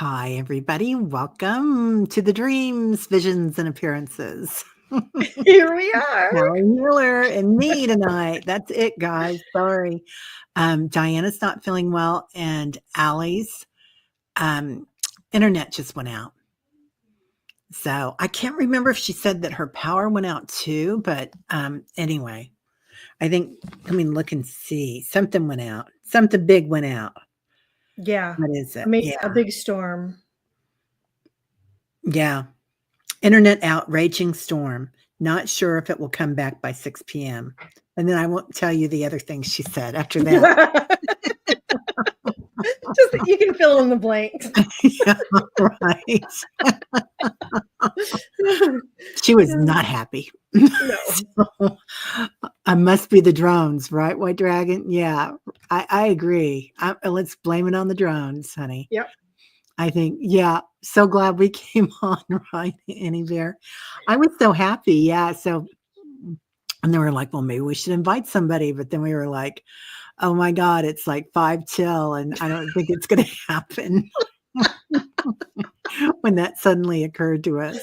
Hi, everybody. Welcome to the Dreams, Visions, and Appearances. Here we are. Kelly Miller and me tonight. That's it, guys. Sorry. Diana's not feeling well, and Allie's um, internet just went out. So I can't remember if she said that her power went out too, but anyway, let me look and see. Something went out. Something big went out. Yeah. What is it? A big storm. Yeah. Internet out, raging storm. Not sure if it will come back by 6 p.m. And then I won't tell you the other things she said after that. Just you can fill in the blanks. Yeah, right. She was not happy. No. So, I must be the drones, right, White Dragon? Yeah, I agree. Let's blame it on the drones, honey. Yep. I think, yeah, so glad we came on, right, Annie Bear? I was so happy, yeah, so and they were like, "Well, maybe we should invite somebody," but then we were like, "Oh my god, it's like 5 till, and I don't think it's gonna happen." When that suddenly occurred to us.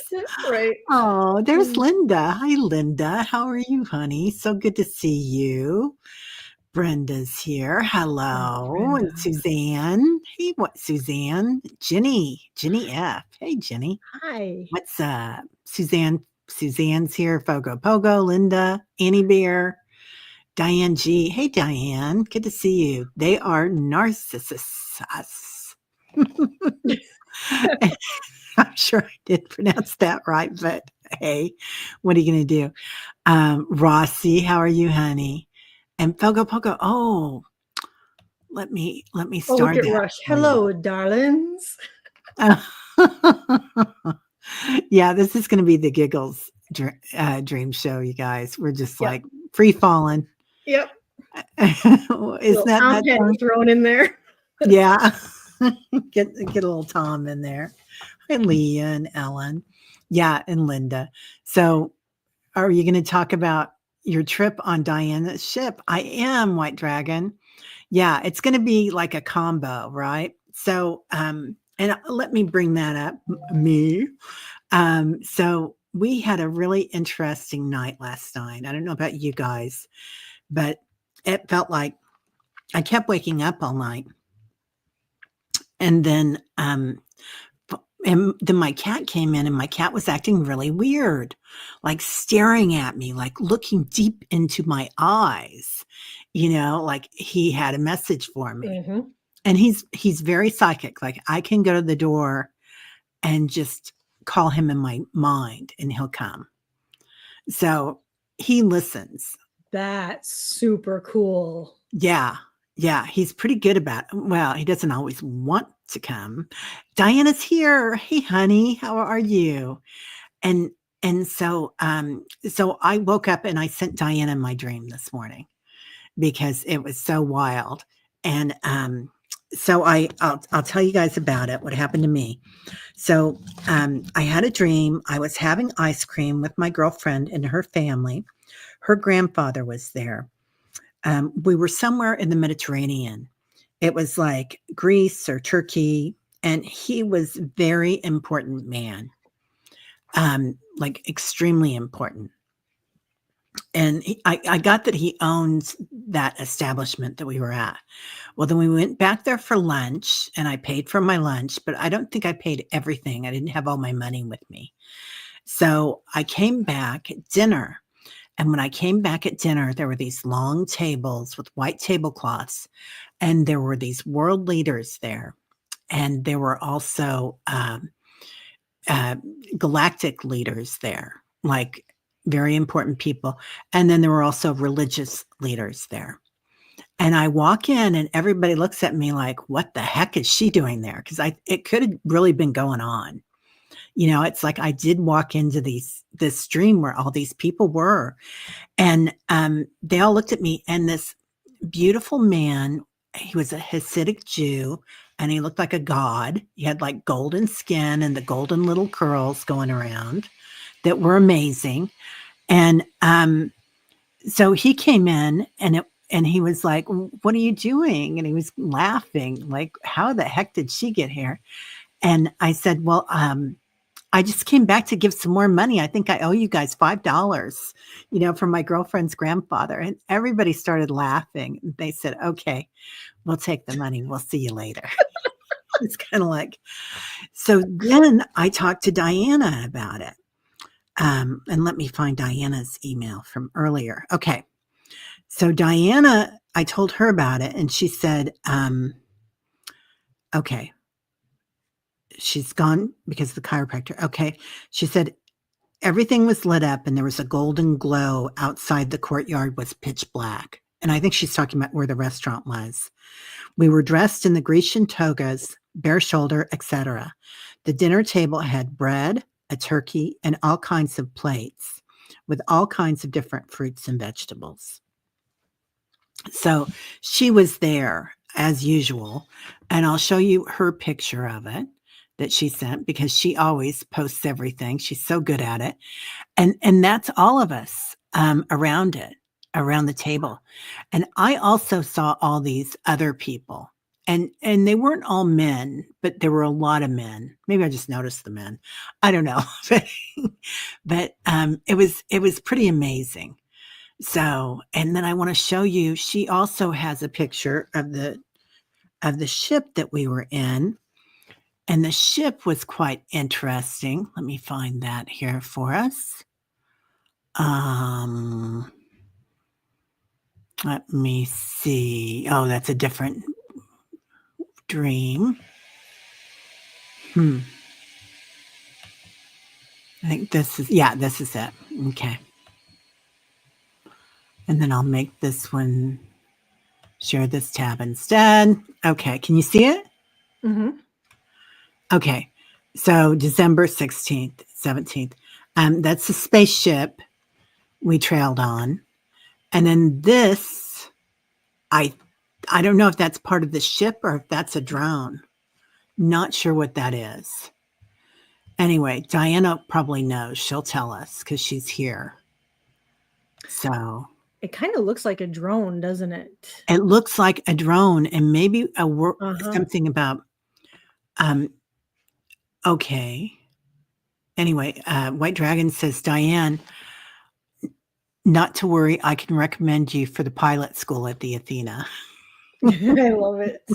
Right. Oh, there's Linda. Hi, Linda. How are you, honey? So good to see you. Brenda's here. Hello. And Suzanne. Hey, what, Suzanne? Jenny F. Hey, Jenny. Hi. What's up? Suzanne's here. Fogo Pogo, Linda, Annie Bear, Diane G. Hey, Diane. Good to see you. They are narcissists. I'm sure I did pronounce that right, but hey, what are you going to do? Rossi, how are you, honey? And Fogo Pogo. Oh, let me start look at that. Rush. Hello, darlings. Yeah, this is going to be the giggles dream show, you guys. We're just like free falling. Yep. Isn't that Tom thrown in there? Yeah. Get a little Tom in there. Hi, Leah and Ellen. Yeah, and Linda. So are you going to talk about your trip on Diana's ship? I am, White Dragon. Yeah, it's going to be like a combo, right? So, and let me bring that up, me. So we had a really interesting night last night. I don't know about you guys, but it felt like I kept waking up all night. And then my cat came in, and my cat was acting really weird, like staring at me, like looking deep into my eyes, like he had a message for me. Mm-hmm. And he's very psychic. Like I can go to the door and just call him in my mind and he'll come. So he listens. That's super cool. Yeah. Yeah, he's pretty good about it. Well, he doesn't always want to come. Diana's here. Hey, honey, how are you? And so I woke up and I sent Diana my dream this morning because it was so wild. And so I'll tell you guys about it. What happened to me? So I had a dream. I was having ice cream with my girlfriend and her family. Her grandfather was there. We were somewhere in the Mediterranean. It was like Greece or Turkey, and he was a very important man, like extremely important. And I got that he owns that establishment that we were at. Well, then we went back there for lunch, and I paid for my lunch, but I don't think I paid everything. I didn't have all my money with me. So I came back at dinner. And when I came back at dinner, there were these long tables with white tablecloths, and there were these world leaders there. And there were also galactic leaders there, like very important people. And then there were also religious leaders there. And I walk in and everybody looks at me like, what the heck is she doing there? Because it could have really been going on. It's like I did walk into this dream where all these people were. And they all looked at me, and this beautiful man, he was a Hasidic Jew, and he looked like a god. He had like golden skin and the golden little curls going around that were amazing. And so he came in, and he was like, "What are you doing?" And he was laughing, like, "How the heck did she get here?" And I said, "Well, I just came back to give some more money. I think I owe you guys $5, from my girlfriend's grandfather." And everybody started laughing. They said, "Okay, we'll take the money. We'll see you later." It's kind of like, so then I talked to Diana about it. And let me find Diana's email from earlier. Okay. So Diana, I told her about it and she said, okay, she's gone because of the chiropractor. Okay. She said, everything was lit up and there was a golden glow outside the courtyard was pitch black. And I think she's talking about where the restaurant was. We were dressed in the Grecian togas, bare shoulder, etc. The dinner table had bread, a turkey, and all kinds of plates with all kinds of different fruits and vegetables. So she was there as usual, and I'll show you her picture of it that she sent because she always posts everything. She's so good at it. And that's all of us around it, around the table. And I also saw all these other people. And they weren't all men, but there were a lot of men. Maybe I just noticed the men. I don't know. But it was pretty amazing. So, and then I want to show you, she also has a picture of the ship that we were in. And the ship was quite interesting. Let me find that here for us. Um, Let me see. Oh, that's a different dream. I think this is it. Okay. And then I'll make this one, share this tab instead. Okay, can you see it? Mm-hmm. Okay. So December 16th, 17th. That's the spaceship we trailed on. And then this, I don't know if that's part of the ship or if that's a drone. Not sure what that is. Anyway, Diana probably knows. She'll tell us because she's here. So It kind of looks like a drone, doesn't it? it looks like a drone and maybe Uh-huh. something about, okay. Anyway, White Dragon says, Diane, not to worry, I can recommend you for the pilot school at the Athena. I love it.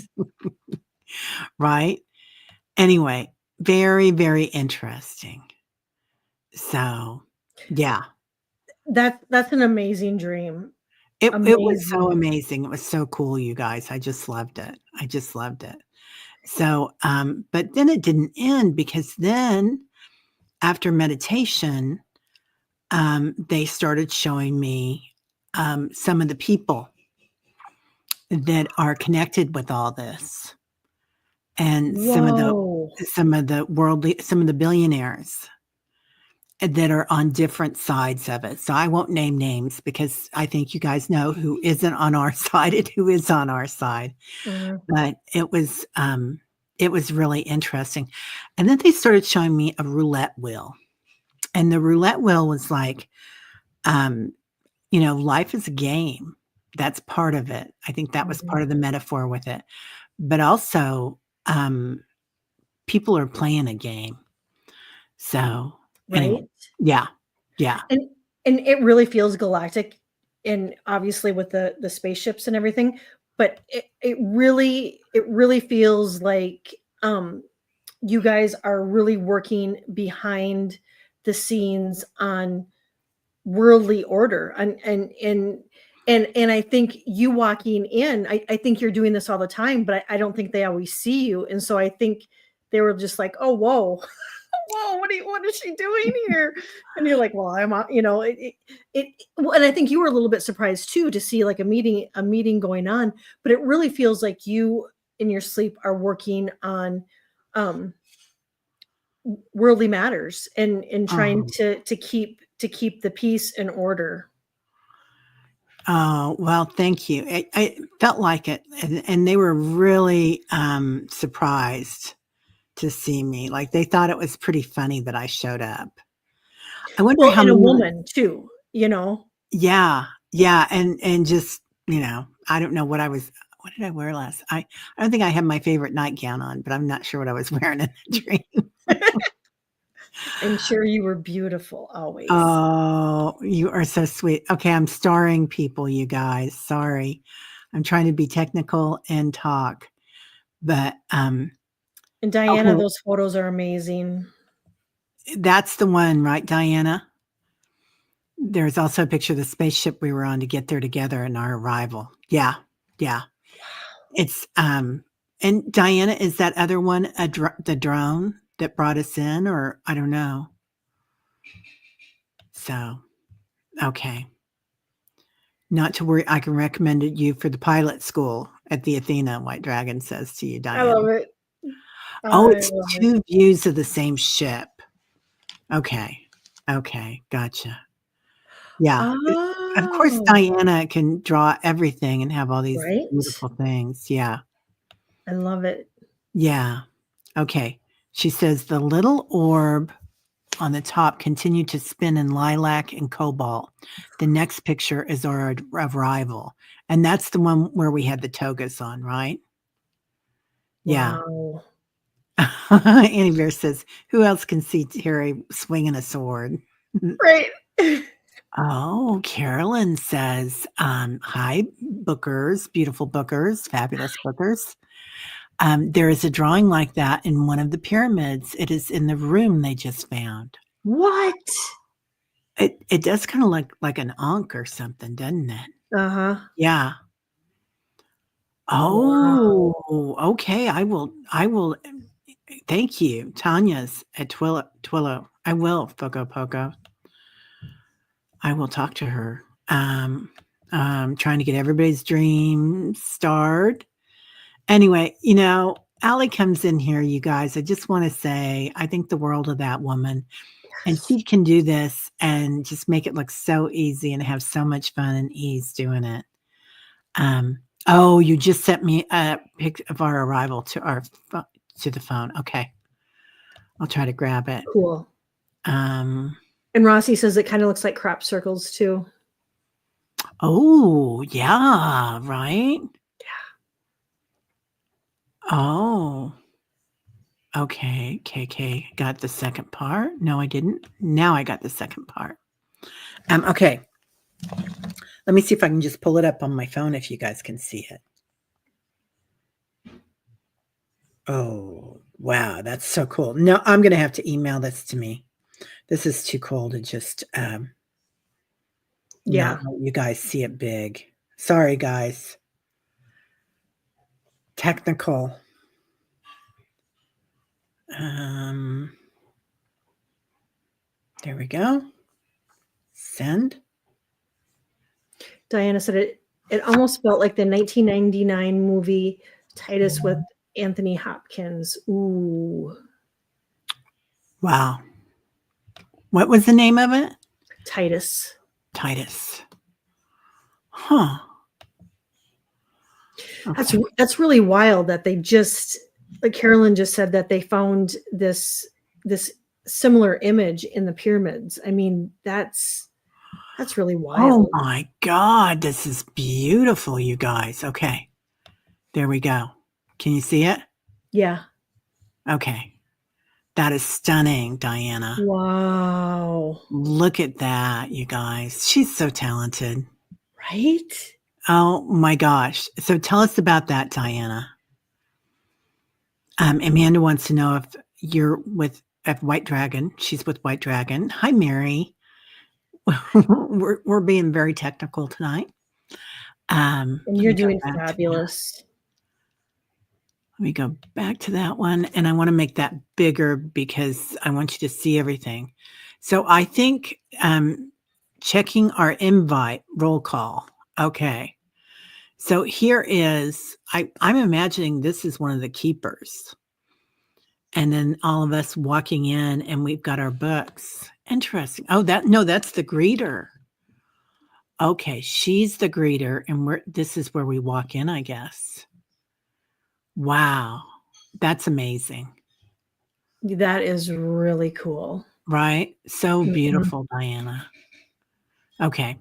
Right? Anyway, very, very interesting. So, yeah. That's an amazing dream. It was so Amazing. amazing. It was so cool, you guys. I just loved it. I just loved it. So, but then it didn't end because then after meditation, they started showing me some of the people that are connected with all this, and Whoa. some of the worldly, some of the billionaires that are on different sides of it. So I won't name names because I think you guys know who isn't on our side and who is on our side. Mhm. But it was really interesting. And then they started showing me a roulette wheel. And the roulette wheel was like, life is a game. That's part of it. I think that was Mhm. part of the metaphor with it. But also, um, people are playing a game. So anyway, Right? yeah, yeah. And and it really feels galactic, and obviously with the spaceships and everything, but it really feels like, you guys are really working behind the scenes on worldly order, and I think you walking in, I think you're doing this all the time, but I don't think they always see you, and so I think they were just like, "Oh, whoa." Whoa, what is she doing here? And you're like, well, I'm, well, and I think you were a little bit surprised too to see like a meeting going on, but it really feels like you in your sleep are working on um worldly matters and trying Oh, to keep the peace and order. oh, well, thank you. I felt like it, and they were really surprised to see me. Like they thought it was pretty funny that I showed up. I wonder Well, how and a many. woman too. Yeah, yeah, and just I don't know what did I wear last? I don't think I had my favorite nightgown on, but I'm not sure what I was wearing in the dream. I'm sure you were beautiful always. Oh, you are so sweet. Okay, I'm starring people, you guys. Sorry. I'm trying to be technical and talk, but And Diana, okay, those photos are amazing. that's the one, right, Diana? There's also a picture of the spaceship we were on to get there together and our arrival. Yeah. Yeah. It's and Diana, is that other one the drone that brought us in, or I don't know. So, okay. Not to worry, I can recommend it you for the pilot school at the Athena, White Dragon says to you, I love Diane. it. Oh, I it's love it. 2 views of the same ship. Okay. Okay, gotcha. Yeah. Of course, Oh, Diana can draw everything and have all these right? beautiful things. Yeah. I love it. Yeah. Okay. She says, "The little orb on the top continued to spin in lilac and cobalt. The next picture is our arrival." And that's the one where we had the togas on, right? Yeah. Wow. Annie Bear says, "Who else can see Terry swinging a sword?" Right. Oh, Carolyn says, "Hi, bookers, beautiful bookers, fabulous bookers. There is a drawing like that in one of the pyramids. It is in the room they just found." What? It does kinda look like an ankh or something, doesn't it? Uh-huh. Yeah. Wow. Oh, okay, I will thank you. Tanya's at Twillo. I will, Foco Poco. I will talk to her. Trying to get everybody's dream starred. Anyway, Allie comes in here, you guys. I just wanna say, I think the world of that woman, and she can do this and just make it look so easy and have so much fun and ease doing it. Oh, you just sent me a pic of our arrival to the phone. Okay. I'll try to grab it. Cool. Um, And Rossi says it kind of looks like crop circles too. oh, yeah, right? Oh, okay. KK got the second part. No, I didn't. Now I got the second part. Okay. Let me see if I can just pull it up on my phone if you guys can see it. Oh, wow, that's so cool. No, I'm gonna have to email this to me. This is too cool to just Yeah. not let you guys see it big. Sorry, guys. Technical. Um, there we go. Send. Diana said it almost felt like the 1999 movie Titus with Anthony Hopkins. Ooh. Wow. What was the name of it? Titus. Titus. Huh. Okay. That's really wild that they just, like Carolyn just said, that they found this similar image in the pyramids. I mean, that's really Oh wild. my God, this is beautiful, you guys. Okay. There we go. Can you see it? Yeah. Okay. That is stunning, Diana. Wow. Look at that, you guys. She's so talented. Right? Oh my gosh. So tell us about that, Diana. Amanda wants to know if you're with at White Dragon. She's with White Dragon. Hi, Mary. we're being very technical tonight. And Let you're me go doing back to that. fabulous. Let me go back to that one, and I want to make that bigger because I want you to see everything. So I think checking our invite roll call. Okay. So here is I'm imagining this is one of the keepers. And then all of us walking in and we've got our books. Interesting. Oh, that's the greeter. Okay, she's the greeter and this is where we walk in, I guess. Wow. That's amazing. That is really cool. Right? So Mhm. beautiful, Diana. Okay.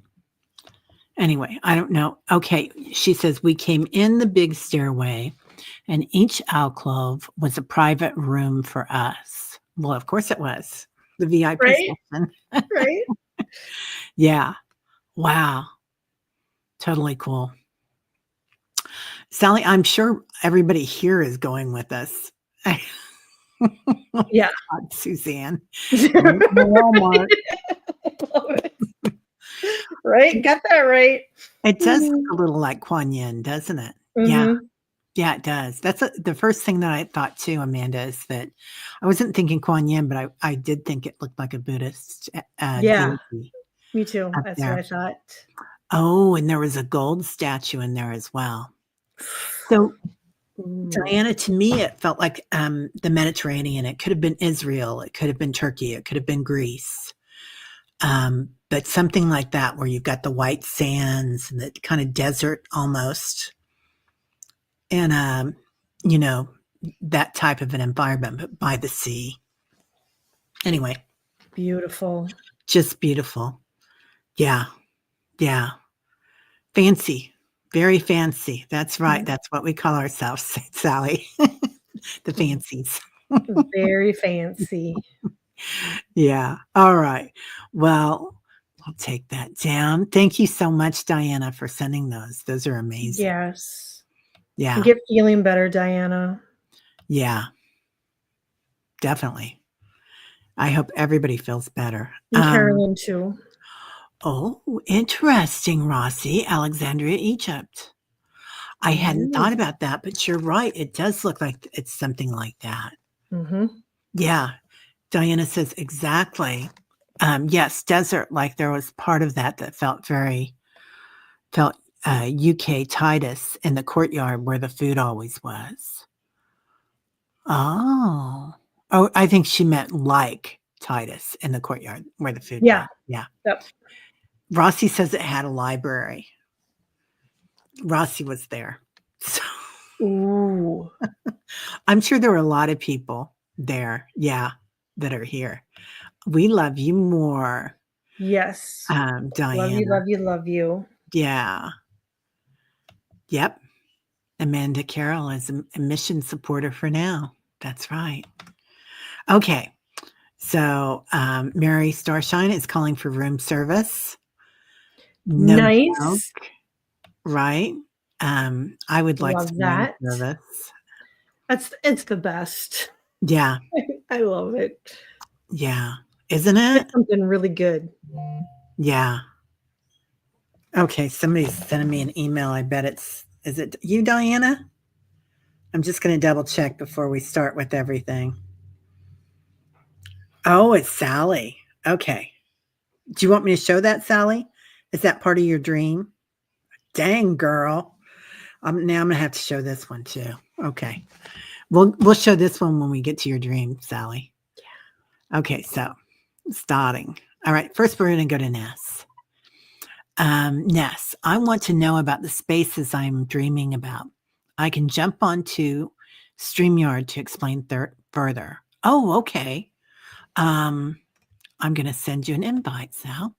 Anyway, I don't know. Okay, she says, "We came in the big stairway, and each alcove was a private room for us." Well, of course it was. The VIP Right? section. Right? Yeah. Wow. Totally cool. Sally, I'm sure everybody here is going with us. Oh, Yeah. God, Suzanne. Right? Walmart. Love it. Right? Got that right. It does look Mhm. a little like Kuan Yin, doesn't it? Yeah. Mhm. Yeah, it does. That's the first thing that I thought too, Amanda, is that I wasn't thinking Kuan Yin, but I did think it looked like a Buddhist, Yeah, deity me too. up That's what I there. thought. Oh, and there was a gold statue in there as well. So, Ooh. Diana, to me, it felt like, the Mediterranean. It could have been Israel, it could have been Turkey, it could have been Greece, but something like that where you've got the white sands and the kinda desert almost, and, you know, that type of an environment, but by the sea. Anyway, Beautiful. just beautiful. Yeah, yeah. Fancy, very fancy. That's right, that's what we call ourselves, Sally. The fancies. Very fancy. Yeah, alright. Well, I'll take that down. Thank you so much, Diana, for sending those. Those are amazing. Yes. Yeah, Get feeling better, Diana. yeah, definitely. I hope everybody feels better. And Carolyn too. Oh, interesting, Rossi, Alexandria, Egypt. I hadn't Ooh. thought about that, but you're right, it does look like it's something like that. Mhm. Yeah, Diana says, "Exactly." Yes, desert, like, there was part of that that felt, UK Titus in the courtyard where the food always was. Oh. Oh, I think she meant like Titus in the courtyard where the food Yeah. was, yeah. Yep. Rossi says it had a library. Rossi was there. So, Ooh. I'm sure there were a lot of people there, yeah, that are here. We love you more, Yes. Love you, Diana. love you, love you. Yeah. Yep. Amanda Carroll is a mission supporter for now. That's right. Okay. So, Mary Starshine is calling for room service. No joke, Nice. right? I would like Love some room that. service. It's the best. Yeah. I love it. Yeah. Isn't Get it? something really good. Yeah. Okay. Somebody's sending me an email. I bet is it you, Diana? I'm just going to double check before we start with everything. Oh, it's Sally. Okay. Do you want me to show that, Sally? Is that part of your dream? Dang, girl. Now I'm gonna have to show this one too. Okay. We'll show this one when we get to your dream, Sally. Okay, so starting. All right, first we're gonna go to Ness. Ness, I want to know about the spaces I'm dreaming about. I can jump onto StreamYard to explain further. Oh, okay. Um, I'm gonna send you an invite, Sal.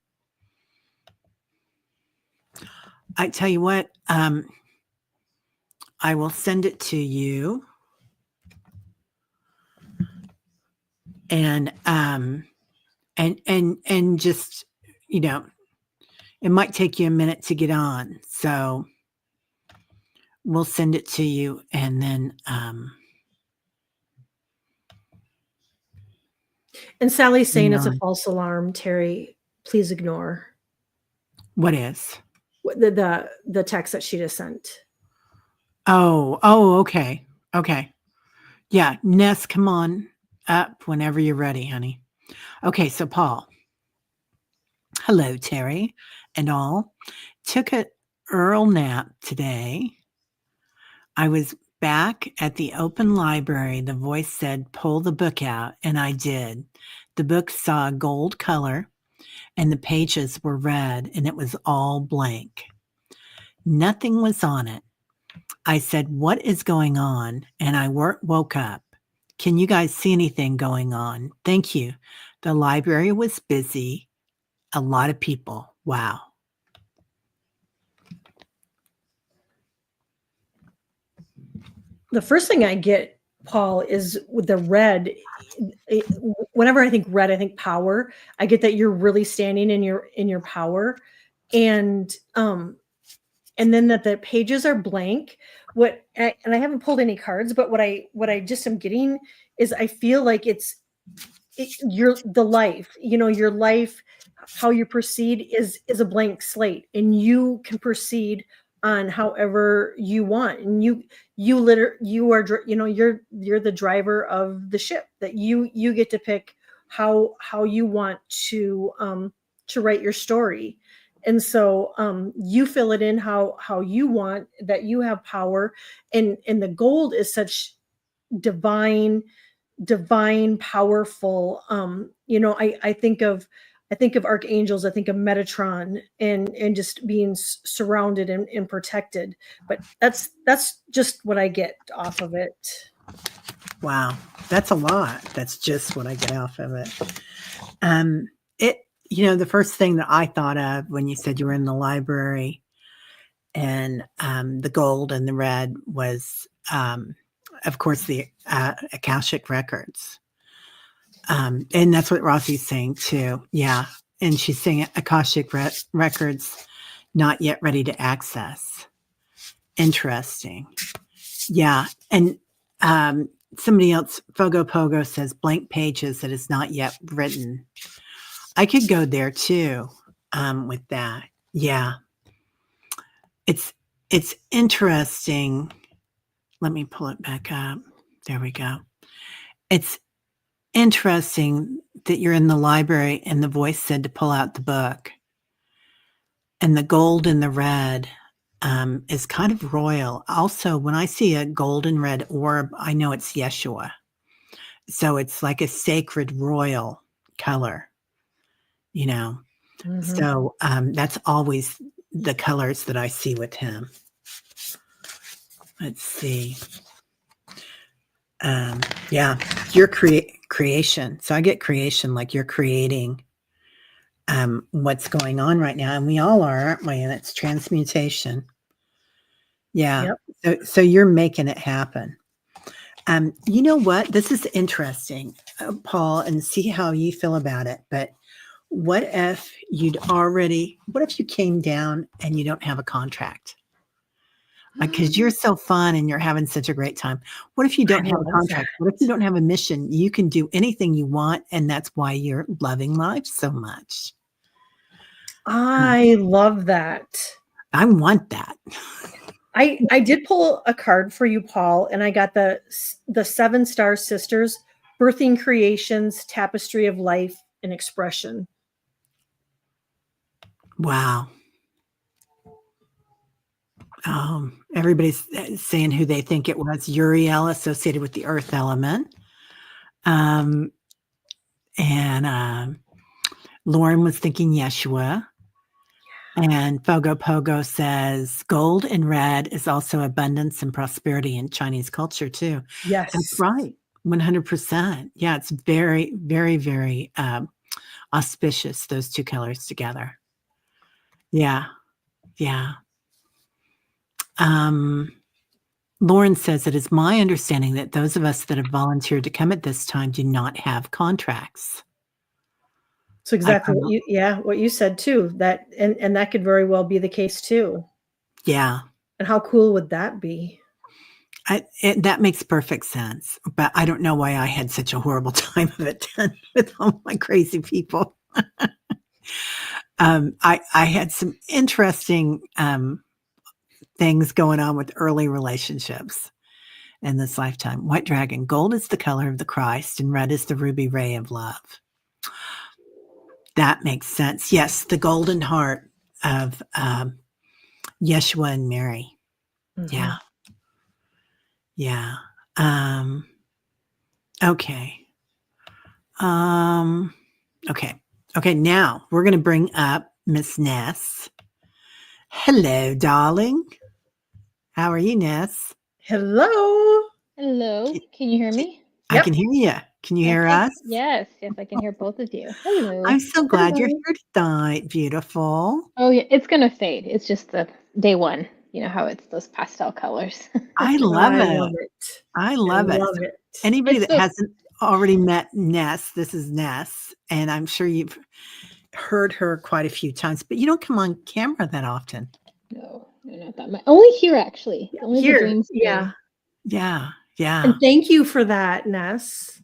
I tell you what, I will send it to you. And and just, you know, it might take you a minute to get on. So we'll send it to you and then And Sally's saying email it's a it. false alarm, Teri. Please ignore What is? the text that she just sent. Oh, okay. Okay. Yeah, Ness, come on up whenever you're ready, honey. Okay, so Paul. Hello, Teri and all. Took a Earl nap today. I was back at the open library. The voice said, pull the book out, and I did. The book saw gold color, and the pages were red, and it was all blank. Nothing was on it. I said, what is going on? And I woke up. Can you guys see anything going on? Thank you. The library was busy. A lot of people. Wow. The first thing I get, Paul, is with the red. Whenever I think red, I think power. I get that you're really standing in your power, and and then that the pages are blank. And I haven't pulled any cards, but what I just am getting is I feel like your the life, your life, how you proceed is a blank slate, and you can proceed on however you want, and you are you're the driver of the ship, that you get to pick how you want to write your story. And so you fill it in how you want, that you have power. And the gold is such divine, powerful. I think of archangels, I think of Metatron, and just being surrounded and protected. But that's just what I get off of it. Wow, that's a lot. That's just what I get off of it. It the first thing that I thought of when you said you were in the library and the gold and the red was, of course, the Akashic records. And that's what Rossi's saying too. Yeah. And she's saying Akashic records not yet ready to access. Interesting. Yeah. And somebody else, Fogo Pogo, says blank pages that is not yet written. I could go there too with that. Yeah. It's interesting. Let me pull it back up. There we go. It's interesting that you're in the library and the voice said to pull out the book. And the gold and the red is kind of royal. Also, when I see a golden red orb, I know it's Yeshua. So it's like a sacred royal color, Mm-hmm. So that's always the colors that I see with him. Let's see. Yeah, your creation. So I get creation, like you're creating what's going on right now. And we all are, aren't we? And it's transmutation. Yeah. Yep. So you're making it happen. You know what? This is interesting, Paul, and see how you feel about it. But what if what if you came down and you don't have a contract? Because you're so fun and you're having such a great time. What if you don't have a contract? What if you don't have a mission? You can do anything you want, and that's why you're loving life so much. I love that. I want that. I did pull a card for you, Paul, and I got the 7-star sisters, birthing creations, tapestry of life and expression. Wow. Everybody's saying who they think it was. Uriel, associated with the earth element. And Lauren was thinking Yeshua. And Fogo Pogo says gold and red is also abundance and prosperity in Chinese culture too. Yes. That's right. 100%. Yeah, it's very, very, very auspicious, those two colors together. Yeah. Yeah. Lauren says, it is my understanding that those of us that have volunteered to come at this time do not have contracts. So exactly what you said too, that and that could very well be the case too. Yeah. And how cool would that be? That makes perfect sense, but I don't know why I had such a horrible time of it with all my crazy people. I had some interesting things going on with early relationships in this lifetime. White dragon, gold is the color of the Christ, and red is the ruby ray of love. That makes sense. Yes, the golden heart of Yeshua and Mary. Mm-hmm. Yeah. Yeah. Okay. Okay. Now we're going to bring up Miss Ness. Hello, darling. How are you, Ness? Hello. Hello. Can you hear me? I can hear you. Can you hear us? Yes, I can hear both of you. Hello. I'm so glad you're here tonight. Beautiful. Oh yeah, it's gonna fade. It's just the day one. You know how it's those pastel colors. I Oh, love I it. love it. I I love it. love So it. anybody It's that so hasn't already met Ness, this is Ness, and I'm sure you've heard her quite a few times, but you don't come on camera that often. no, not that much. Only here actually. Only the Here, dream yeah. stream. Yeah, yeah, And thank you for that, Ness.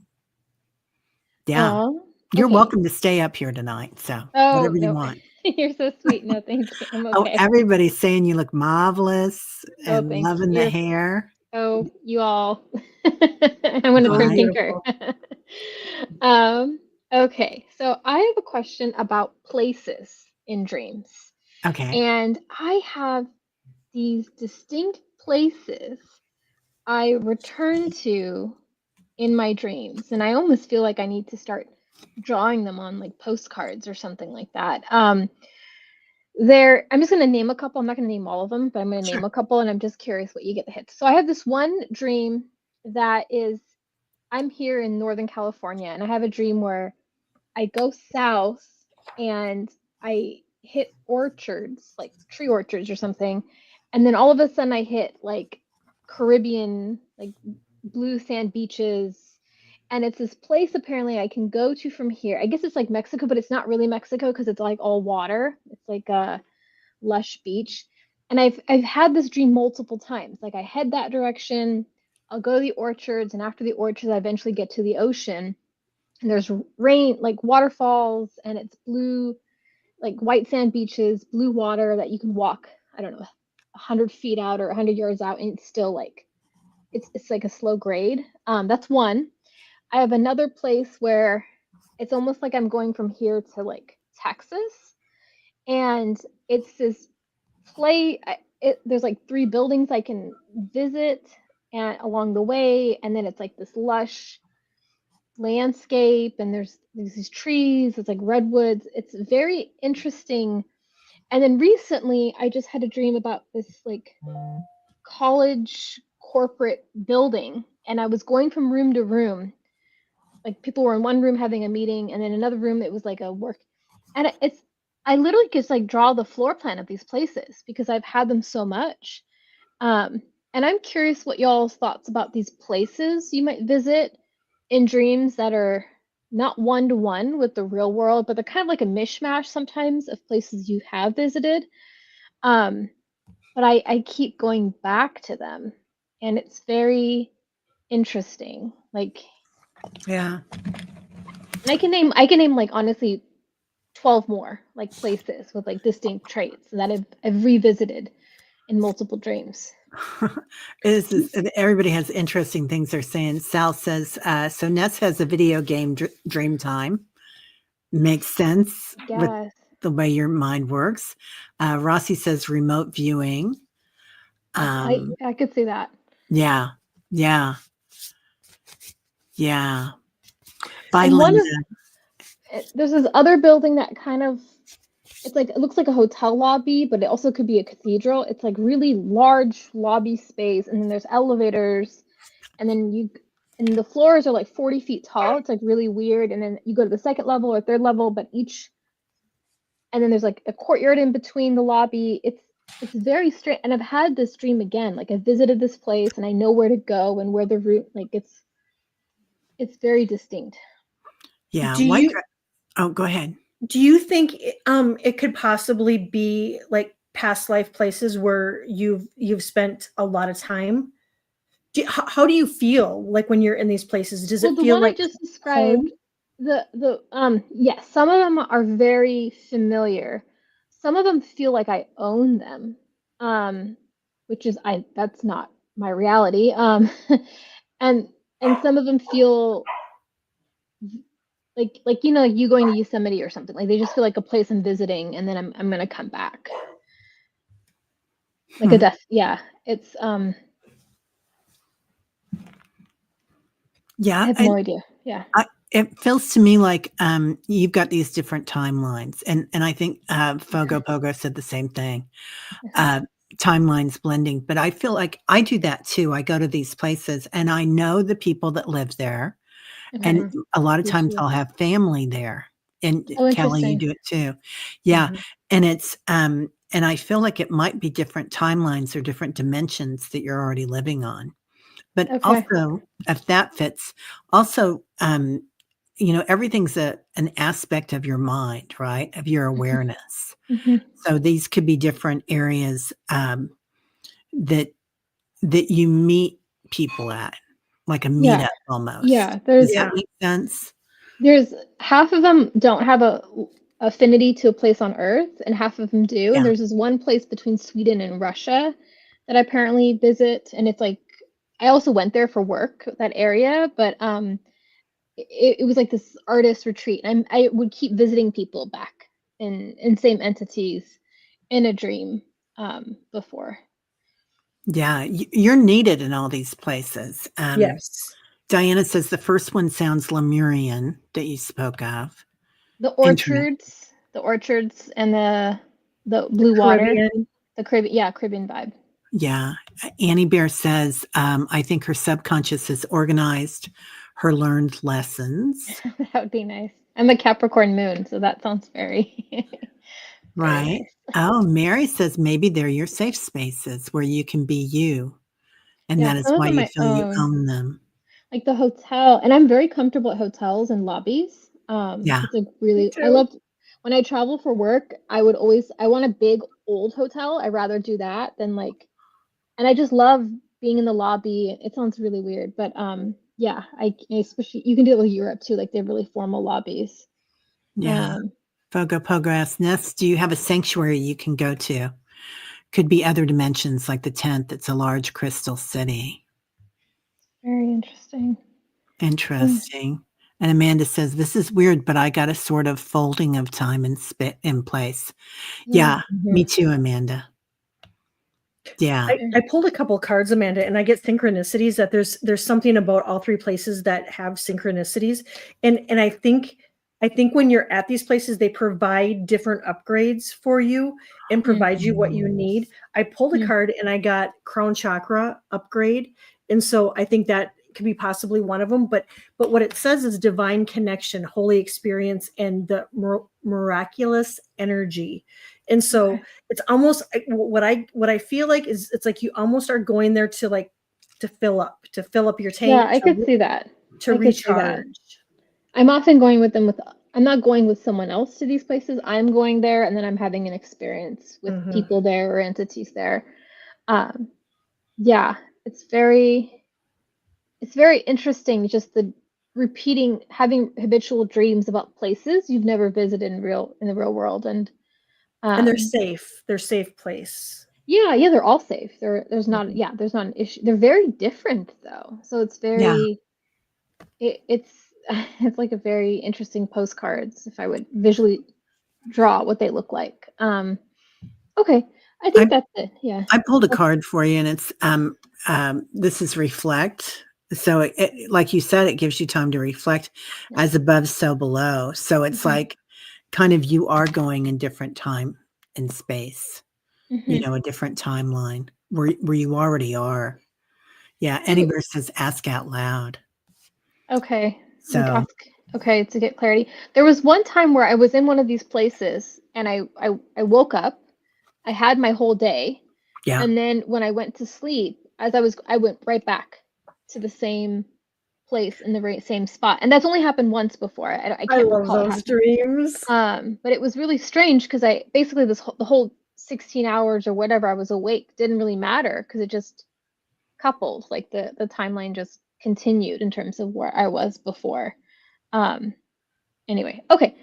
yeah. Oh, You're okay. welcome to stay up here tonight, so Oh whatever you no, want. you're so sweet. No, thank you. I'm Oh, okay. everybody's saying you look marvelous Oh, and thanks. loving the You're hair, you all. I'm gonna So turn right? pinker. beautiful. um, okay, so I have a question about places in dreams. Okay. And I have these distinct places I return to in my dreams. And I almost feel like I need to start drawing them on like postcards or something like that. I'm just going to name a couple. I'm not going to name all of them, but I'm going to Sure. name a couple and I'm just curious what you get the hits. So I have this one dream that is I'm here in Northern California and I have a dream where I go south and I hit orchards, like tree orchards or something. And then all of a sudden I hit like Caribbean, like blue sand beaches. And it's this place apparently I can go to from here. I guess it's like Mexico, but it's not really Mexico because it's like all water. It's like a lush beach. And I've had this dream multiple times. Like I head that direction, I'll go to the orchards, and after the orchards, I eventually get to the ocean and there's rain, like waterfalls, and it's blue, like white sand beaches, blue water that you can walk, I don't know, 100 feet out or 100 yards out, and it's still like, it's like a slow grade. That's one. I have another place where it's almost like I'm going from here to like Texas, and it's this there's like three buildings I can visit and along the way, and then it's like this lush landscape and there's these trees, it's like redwoods, it's very interesting. And then recently I just had a dream about this like college corporate building, and I was going from room to room, like people were in one room having a meeting and then another room it was like a work, and it's I literally just like draw the floor plan of these places because I've had them so much. And I'm curious what y'all's thoughts about these places you might visit in dreams that are not one to one with the real world, but they're kind of like a mishmash sometimes of places you have visited. Um, but I keep going back to them, and it's very interesting. Like, Yeah. and I can name like honestly 12 more like places with like distinct traits that I've revisited in multiple dreams. Everybody has interesting things they're saying. Sal says, so Ness has a video game dream time. Makes sense with Yes. the way your mind works. Rossi says remote viewing. I could see that. Yeah, yeah, yeah. Bye, And one Linda. of there's this other building that kind of it's like it looks like a hotel lobby, but it also could be a cathedral. It's like really large lobby space, and then there's elevators, and then and the floors are like 40 feet tall. It's like really weird. And then you go to the second level or third level, but and then there's like a courtyard in between the lobby. It's very strange. And I've had this dream again. Like I visited this place and I know where to go and where the route, like it's very distinct. Yeah, Do you oh, go ahead. do you think it could possibly be like past life places where you've spent a lot of time? How do you feel like when you're in these places? Does Well, it the feel one I like just home? described, yes, some of them are very familiar. Some of them feel like I own them, um, which is I that's not my reality. And some of them feel like you going to Yosemite or something. Like they just feel like a place I'm visiting, and then I'm gonna come back. Like a Hmm. death. Yeah, it's I Yeah, have no idea. Yeah. it feels to me like you've got these different timelines, and I think Fogo Pogo said the same thing. Mhm. Uh, Timelines blending, but I feel like I do that too. I go to these places and I know the people that live there, and Mhm. a lot of Me times too. I'll have family there. And Oh, Kelly, you interesting. do it too. Yeah, Mhm. and it's and I feel like it might be different timelines or different dimensions that you're already living on. But Okay. also, if that fits, also, everything's an aspect of your mind, right? Of your awareness. Hmm. So these could be different areas that you meet people at, like a Yeah. meetup almost. Yeah. Does Yeah. that make sense? There's half of them don't have a affinity to a place on Earth, and half of them do. And Yeah. there's this one place between Sweden and Russia that I apparently visit, and it's like I also went there for work, that area, but it was like this artist retreat. And I would keep visiting people back in same entities in a dream before. Yeah. You're needed in all these places. Yes. Diana says the first one sounds Lemurian that you spoke of. The Interesting. orchards, and the The blue water, Caribbean. the Caribbean, yeah, Caribbean vibe. Yeah. Annie Bear says, I think her subconscious has organized her learned lessons. That would be nice. I'm a Capricorn moon, so that sounds very, very Right. nice. Oh, Mary says maybe they're your safe spaces where you can be you. And Yeah, that is some of why them you I feel you own, own them. like the hotel, and I'm very comfortable at hotels and lobbies. Yeah. It's like Me really, I too. love when I travel for work, I want a big old hotel. I'd rather do that than like, and I just love being in the lobby. It sounds really weird, but yeah, especially you can do it with Europe too, like they have really formal lobbies. Yeah. Um, Fogo Pograss Nest, do you have a sanctuary you can go to? Could be other dimensions like the 10th. It's a large crystal city. Very interesting. Mm, Interesting. And Amanda says, this is weird, but I got a sort of folding of time and spit in place. yeah. Yeah, me Mhm. too, Amanda. Yeah. I pulled a couple cards, Amanda, and I get synchronicities that there's something about all three places that have synchronicities. And I think when you're at these places, they provide different upgrades for you and Mm, provide you what you need. I pulled a mm. card and I got crown chakra upgrade. And so I think that could be possibly one of them. But what it says is divine connection, holy experience, and the miraculous energy. And so Okay. it's almost what I feel like is it's like you almost are going there to like to fill up your Yeah, tank I could see that. to I could see that. recharge. I'm often going with them with I'm not going with someone else to these places. I'm going there and then I'm having an experience with Mhm. people there or entities there. Um, yeah, it's very interesting just the repeating having habitual dreams about places you've never visited in the real world. And And they're um safe. They're safe place. yeah, they're all safe. Mhm. There's not an issue. They're very different though. So it's Yeah. very it's it's like a very interesting postcards if I would visually draw what they look like. Okay, I I think that's it. Yeah. I pulled a That's- card for you and it's this is reflect. So like you said, it gives you time to reflect yeah. as above, so below. So it's Mhm, like kind of you are going in different time and space, mhm. a different timeline where you already are. Yeah. So, Anywhere says ask out loud. okay, like So ask. Okay, to get clarity. There was one time where I was in one of these places and I woke up. I had my whole day, yeah. and then when I went to sleep, I went right back to the same place in the same spot. And that's only happened once before. I I can't love recall it those happening. dreams. But it was really strange because I basically the whole 16 hours or whatever I was awake didn't really matter because it just coupled, like the timeline just continued in terms of where I was before. Um, anyway, okay.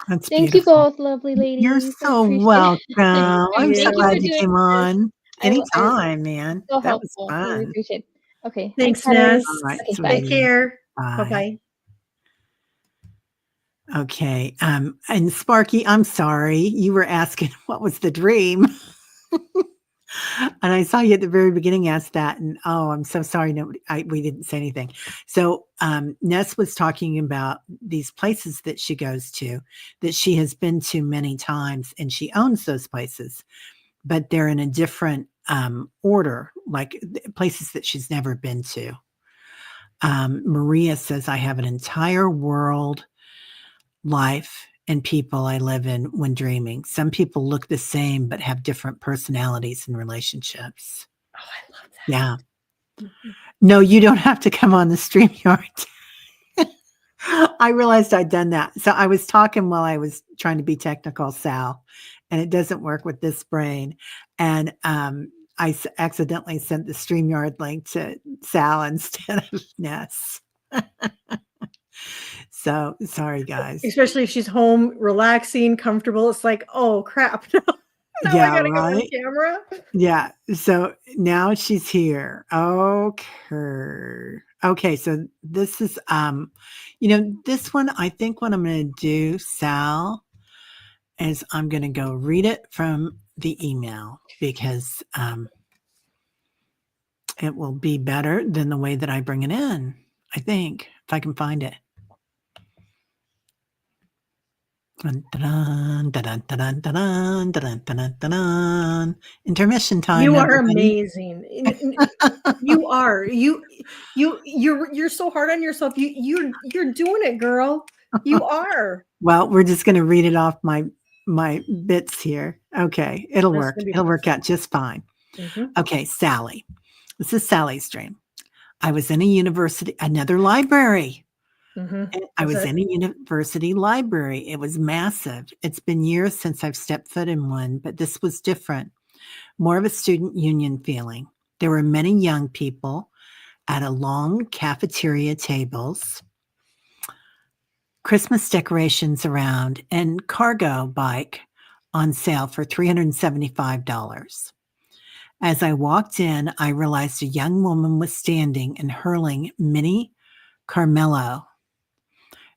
That's Thank you beautiful. both, lovely You're ladies. I so appreciate welcome. Thank I'm so Thank you for glad you. you doing came this. on. I Anytime, man. so That was helpful. Really fun. appreciate it. Okay, hi Thanks, Teri. All Ness. right, Okay, bye. Take sweetie. care. Bye. Bye-bye. Okay. And Sparky, I'm sorry. You were asking what was the dream. And I saw you at the very beginning ask that. And oh, I'm so sorry. No, we didn't say anything. So Ness was talking about these places that she goes to that she has been to many times and she owns those places, but they're in a different order, like places that she's never been to. Maria says, I have an entire world life and people I live in when dreaming. Some people look the same but have different personalities and relationships. Oh, I love that. Yeah. Mhm. No, you don't have to come on the StreamYard. I realized I'd done that. So I was talking while I was trying to be technical, Sal, and it doesn't work with this brain. And accidentally sent the StreamYard link to Sal instead of Ness. So sorry, guys. Especially if she's home, relaxing, comfortable. It's like, oh crap. Now I Yeah, gotta go on right. camera. Yeah. So now she's here. Okay. Okay. So this is this one, I think what I'm gonna do, Sal, is I'm gonna go read it from the email because it will be better than the way that I bring it in, I think, if I can find it. Dun, dun, dun, dun, dun, dun, dun, dun, dun, dun, dun. Intermission time, You are everybody. amazing. You are. You're so hard on yourself. You're doing it, girl. You are. Well, we're just going to read it off my bits here. Okay, it'll That's work. gonna be It'll work out perfect. just fine. Mhm. Okay, Sally. This is Sally's dream. I was in another library. Mhm. I Was was it? in a university library. It was massive. It's been years since I've stepped foot in one, but this was different. More of a student union feeling. There were many young people at a long cafeteria tables, Christmas decorations around, and cargo bike on sale for $375. As I walked in, I realized a young woman was standing and hurling mini Carmelo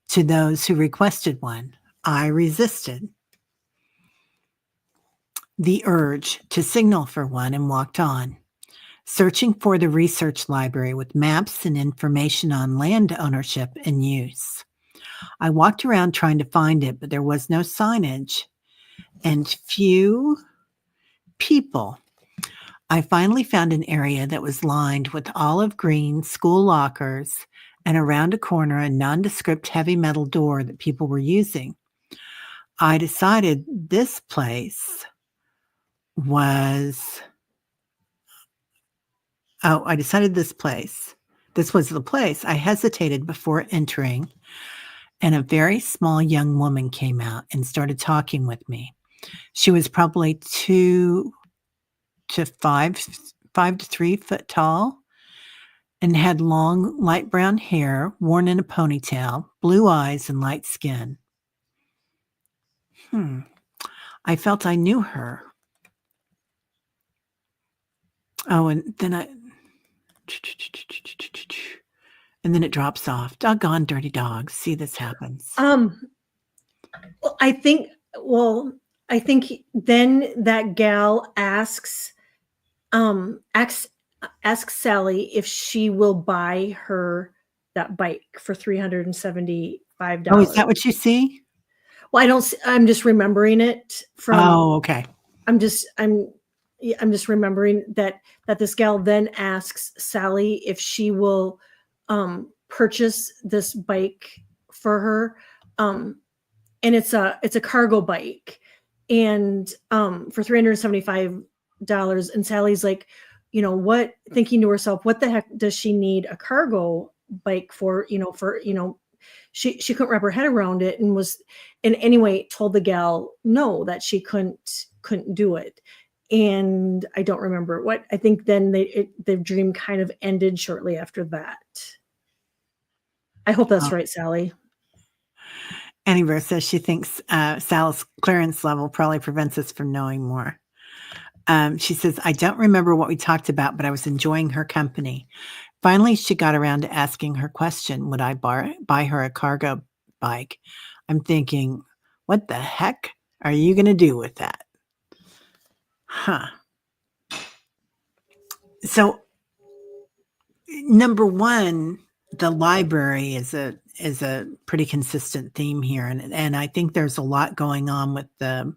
to those who requested one. I resisted the urge to signal for one and walked on, searching for the research library with maps and information on land ownership and use. I walked around trying to find it, but there was no signage and few people. I finally found an area that was lined with olive green school lockers and around a corner a nondescript heavy metal door that people were using. I decided this place was I decided this was the place. I hesitated before entering, and a very small young woman came out and started talking with me. She was probably 5 to 3 foot tall, and had long, light brown hair worn in a ponytail, blue eyes, and light skin. I felt I knew her. Oh, and then it drops off. Doggone dirty dogs. See, this happens. Well, I think then that gal asks Sally if she will buy her that bike for Oh, is $375. that what you see? Well, I'm just remembering it from Oh, okay. I'm just remembering that this gal then asks Sally if she will purchase this bike for her. And it's a cargo bike, and for $375. And Sally's like, what, thinking to herself, what the heck does she need a cargo bike for? She couldn't wrap her head around it, and anyway told the gal no, that she couldn't do it. And I don't remember what. I think then the dream kind of ended shortly after that. I hope that's Oh. right, Sally. Annie says she thinks Sal's clearance level probably prevents us from knowing more. She says, I don't remember what we talked about, but I was enjoying her company. Finally, she got around to asking her question, would I buy her a cargo bike? I'm thinking, what the heck are you going to do with that? Huh. So, number one, the library is a pretty consistent theme here, and I think there's a lot going on with the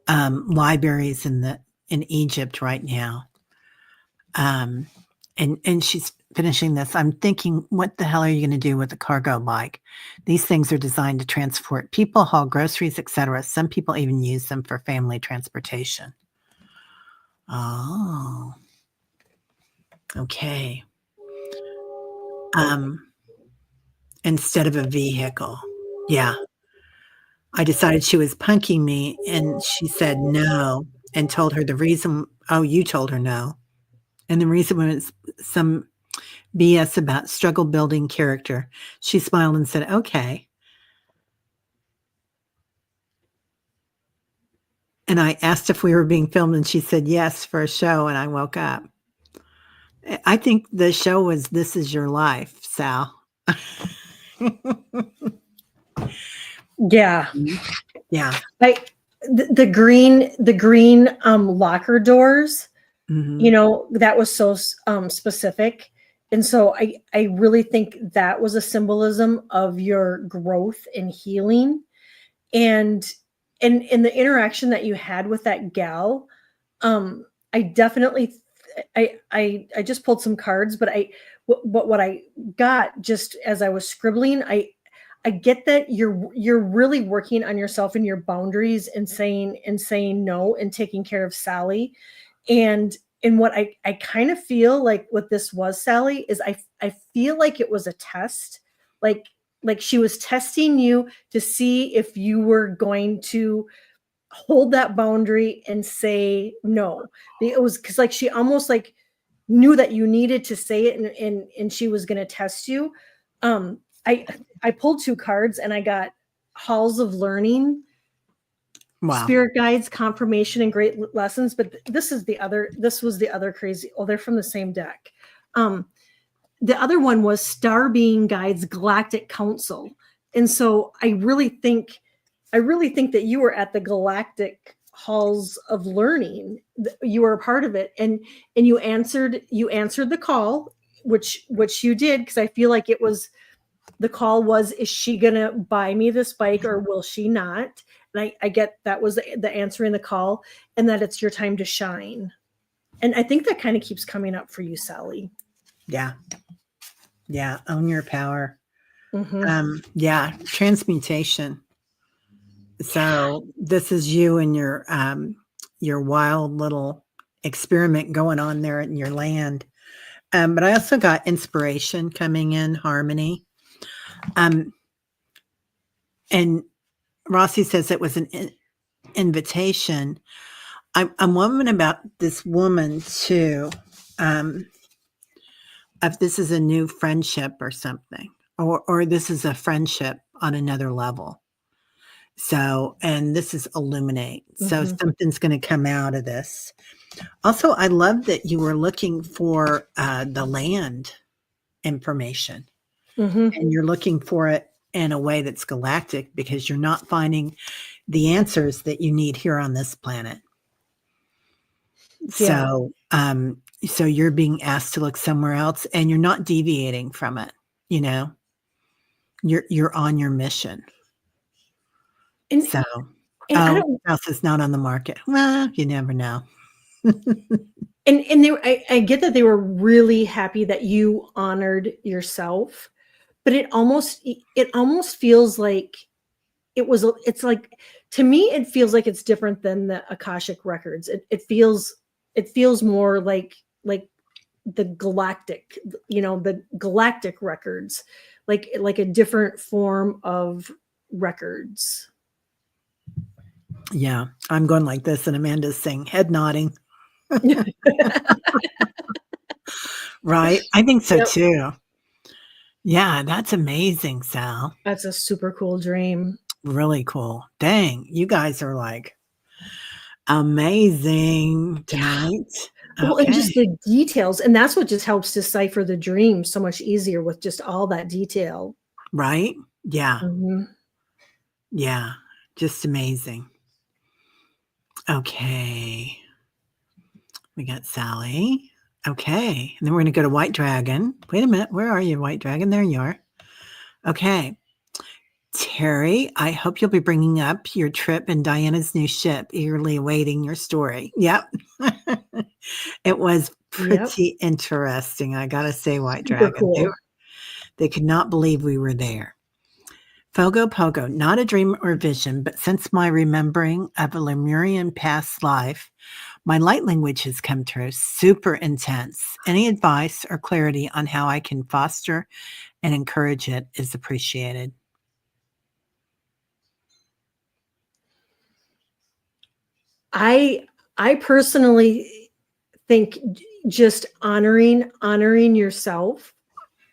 libraries in Egypt right now. And finishing this, I'm thinking, what the hell are you going to do with a cargo bike? These things are designed to transport people, haul groceries, etc. Some people even use them for family transportation. Oh, okay. Instead of a vehicle. Yeah. I decided she was punking me, and she said no, and told her the reason. Oh, you told her no. And the reason was some BS about struggle building character. She smiled and said, okay. And I asked if we were being filmed, and she said yes for a show, and I woke up. I think the show was This Is Your Life, Sal. Yeah. Yeah. Like the green locker doors, Mhm. that was so specific. And so I really think that was a symbolism of your growth and healing. And in the interaction that you had with that gal, I definitely I just pulled some cards, but what I got just as I was scribbling, I get that you're really working on yourself and your boundaries and saying no and taking care of Sally. And what I kind of feel like what this was, Sally, is I feel like it was a test. Like she was testing you to see if you were going to hold that boundary and say no. It was because like she almost like knew that you needed to say it, and she was going to test you. um I pulled two cards and I got halls of learning, Wow. spirit guides, confirmation, and great lessons. But this was the other crazy. Oh, they're from the same deck. The other one was star being guides, galactic council. And so I really think that you were at the galactic halls of learning. You were a part of it, and you answered the call, which you did, because I feel like it was the call was, is she gonna buy me this bike or will she not? And I get that was the answer in the call, and that it's your time to shine. And I think that kind of keeps coming up for you, Sally. Yeah. Yeah. Own your power. Mm-hmm. Yeah. Transmutation. So this is you and your wild little experiment going on there in your land. But I also got inspiration coming in, harmony. And Rossi says it was an invitation. I'm wondering about this woman too. If this is a new friendship or something, or this is a friendship on another level. So, and this is illuminate. So Mm-hmm. something's going to come out of this. Also, I love that you were looking for the land information, Mm-hmm. and you're looking for it in a way that's galactic because you're not finding the answers that you need here on this planet. Yeah. So you're being asked to look somewhere else, and you're not deviating from it. You know, you're on your mission. And So, I oh, don't. house is not on the market. Well, you never know. And I get that they were really happy that you honored yourself, but it almost feels like it's like, to me it feels like it's different than the Akashic records. It feels more like the galactic, the galactic records, like a different form of records. Yeah, I'm going like this, and Amanda's saying head nodding. Right? I think so Yep. too. Yeah, that's amazing, Sal. That's a super cool dream. Really cool. Dang, you guys are like amazing tonight. Well, and Okay. just the details, and that's what just helps decipher the dream so much easier with just all that detail. Right? Yeah. Mm-hmm. Yeah. Just amazing. Okay. We got Sally. Okay. And then we're going to go to White Dragon. Wait a minute. Where are you, White Dragon? There you are. Okay. Terry, I hope you'll be bringing up your trip and Diana's new ship, eagerly awaiting your story. Yep. It was Yep. pretty interesting, I gotta say, White Super Dragon. cool. They could not believe we were there. Fogo Pogo, not a dream or vision, but since my remembering of a Lemurian past life, my light language has come true. Super intense. Any advice or clarity on how I can foster and encourage it is appreciated. I personally think just honoring yourself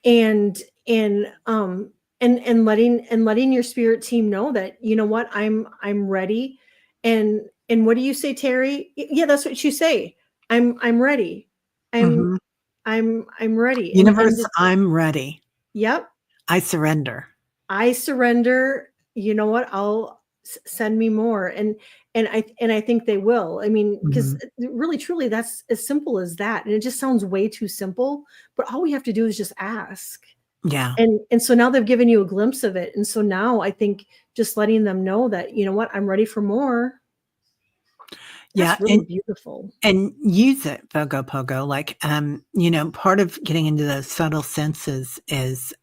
and and letting your spirit team know that, you know what, I'm ready. And what do you say, Terry? Yeah, that's what you say. I'm ready. i'm Mhm. I'm ready. And Universe, just, I'm ready. yep, I surrender. I surrender. You know what? I'll send me more. And I think they will. I mean, because Mhm. really, truly, that's as simple as that. And it just sounds way too simple. But all we have to do is just ask. Yeah. And so now they've given you a glimpse of it. And so now I think just letting them know that, you know what, I'm ready for more. Yeah, That's really beautiful. and use it, Fogo Pogo. Like, part of getting into those subtle senses is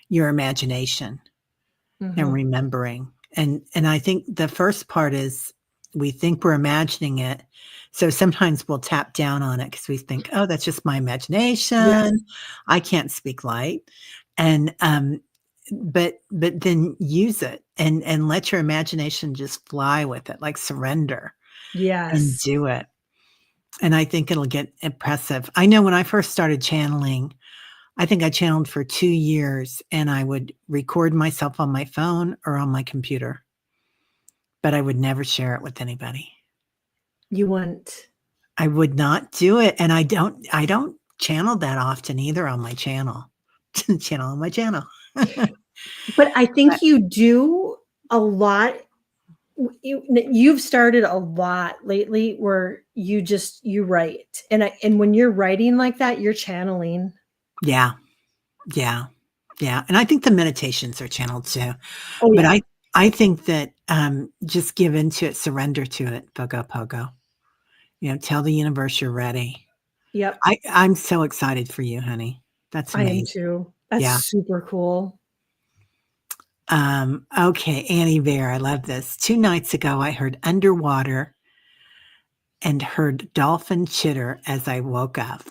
your imagination and Hmm. remembering. And I think the first part is we think we're imagining it. So sometimes we'll tap down on it because we think, oh, that's just my Yes. imagination. I can't speak light. And but then use it and let your imagination just fly with it, like surrender and Yes. do it. And I think it'll get impressive. I know when I first started channeling, I think I channeled for 2 years and I would record myself on my phone or on my computer, but I would never share it with anybody. You want. I would not do it, and I don't channel that often either on my channel. Channel on my channel. But I But think you do a lot. You've started a lot lately where you write. And when you're writing like that, you're channeling. yeah, yeah, yeah, and I think the meditations are channeled too, Oh but yeah. I think that, just give into it, surrender to it, Pogo Pogo. Tell the universe you're ready. Yep. I'm so excited for you, honey. That's I am amazing. too. That's Yeah. super cool. Okay, Annie Bear, I love this. 2 nights ago, I heard underwater and heard dolphin chitter as I woke up.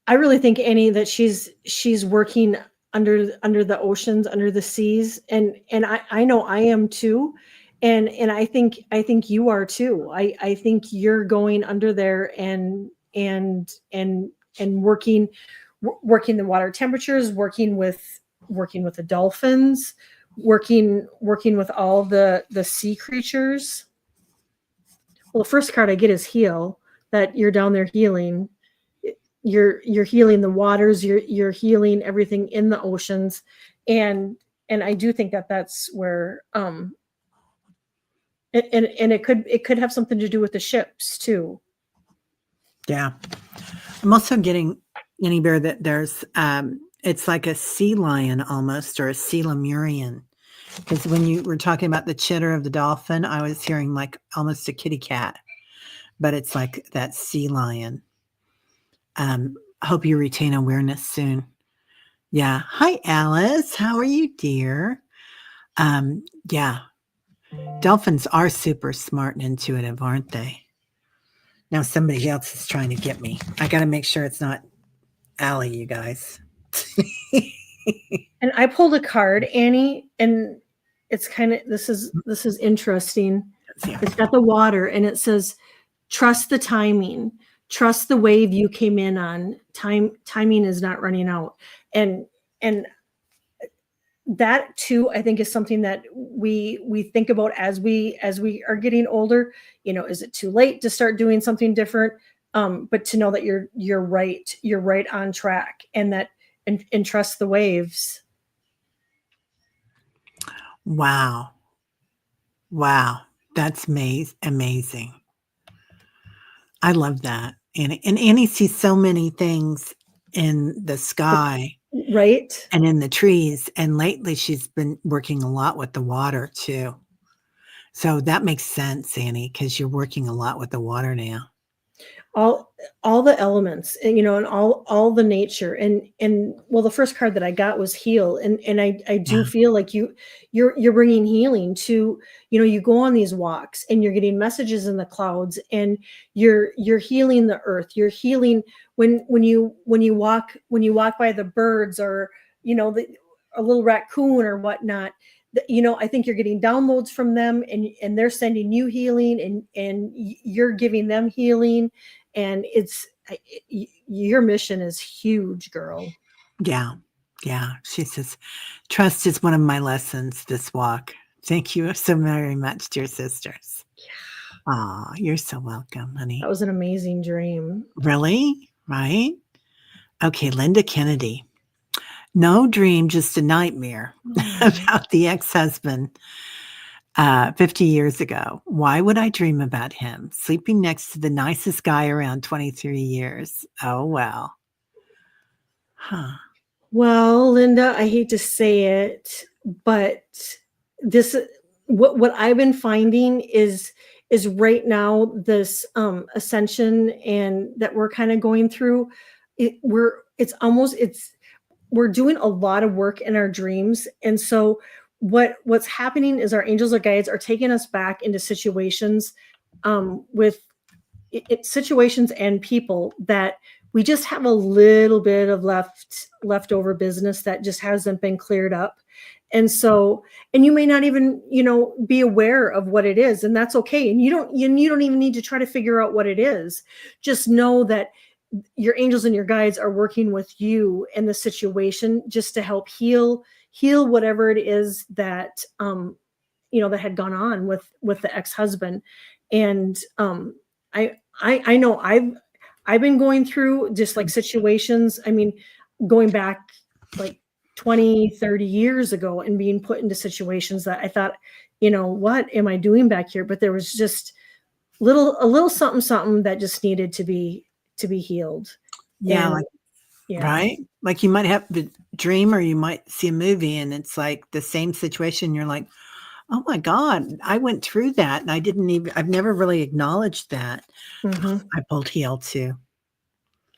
I really think Annie that she's working under the oceans, under the seas, and I know I am too, and I think you are too. I think you're going under there and working the water temperatures, working with the dolphins, working with all the sea creatures. Well, the first card I get is heal, that you're down there healing. You're healing the waters, you're healing everything in the oceans. And I do think that that's where and it could have something to do with the ships too. Yeah. I'm also getting, Annie Bear, that there's, it's like a sea lion almost, or a sea lemurian. Because when you were talking about the chitter of the dolphin, I was hearing like almost a kitty cat, but it's like that sea lion. Hope you retain awareness soon. Yeah. Hi, Alice. How are you, dear? Yeah. Dolphins are super smart and intuitive, aren't they? Now somebody else is trying to get me. I got to make sure it's not Allie, you guys. And I pulled a card, Annie, and it's kind of this is interesting. Yeah. It's got the water and it says trust the timing, trust the wave you came in on. Timing is not running out. And that too, I think, is something that we think about as we are getting older. Is it too late to start doing something different? But to know that you're right on track, and that and trust the waves. Wow. Wow. That's amazing. I love that. And Annie sees so many things in the But sky. Right? and in the trees, and lately she's been working a lot with the water too. So that makes sense, Annie, because you're working a lot with the water now. all all the elements, and and all the nature, and well, the first card that I got was heal, and I do Yeah, feel like you're bringing healing to, you go on these walks and you're getting messages in the clouds, and you're healing the earth, you're healing when you walk by the birds, or a little raccoon or whatnot. I think you're getting downloads from them, and they're sending you healing, and you're giving them healing, and your mission is huge, girl. yeah, yeah. She says, trust is one of my lessons this walk. Thank you so very much, dear sisters. Aw, you're so welcome, That honey. was an amazing dream. Really? Right? Okay, Linda Kennedy. No dream, just a nightmare Oh. about the ex-husband 50 years ago. Why would I dream about him? Sleeping next to the nicest guy around 23 years. Oh, well. Huh. Well, Linda, I hate to say it, but this what I've been finding is right now, this ascension and that we're kind of going through, we're doing a lot of work in our dreams, and so what's happening is our angels or guides are taking us back into situations, with situations and people that we just have a little bit of leftover business that just hasn't been cleared up. And so, and you may not even, be aware of what it is, and that's okay. And you don't even need to try to figure out what it is. Just know that your angels and your guides are working with you in the situation, just to help heal whatever it is that that had gone on with the ex-husband. And I know I've been going through just like situations, I mean, going back like 20, 30 years ago, and being put into situations that I thought, what am I doing back here? But there was just a little something something that just needed to be healed. Yeah, And like, yeah. right? Like you might have the dream or you might see a movie and it's like the same situation. You're like, oh my God, I went through that and I've never really acknowledged that. Hmm. I pulled heal too.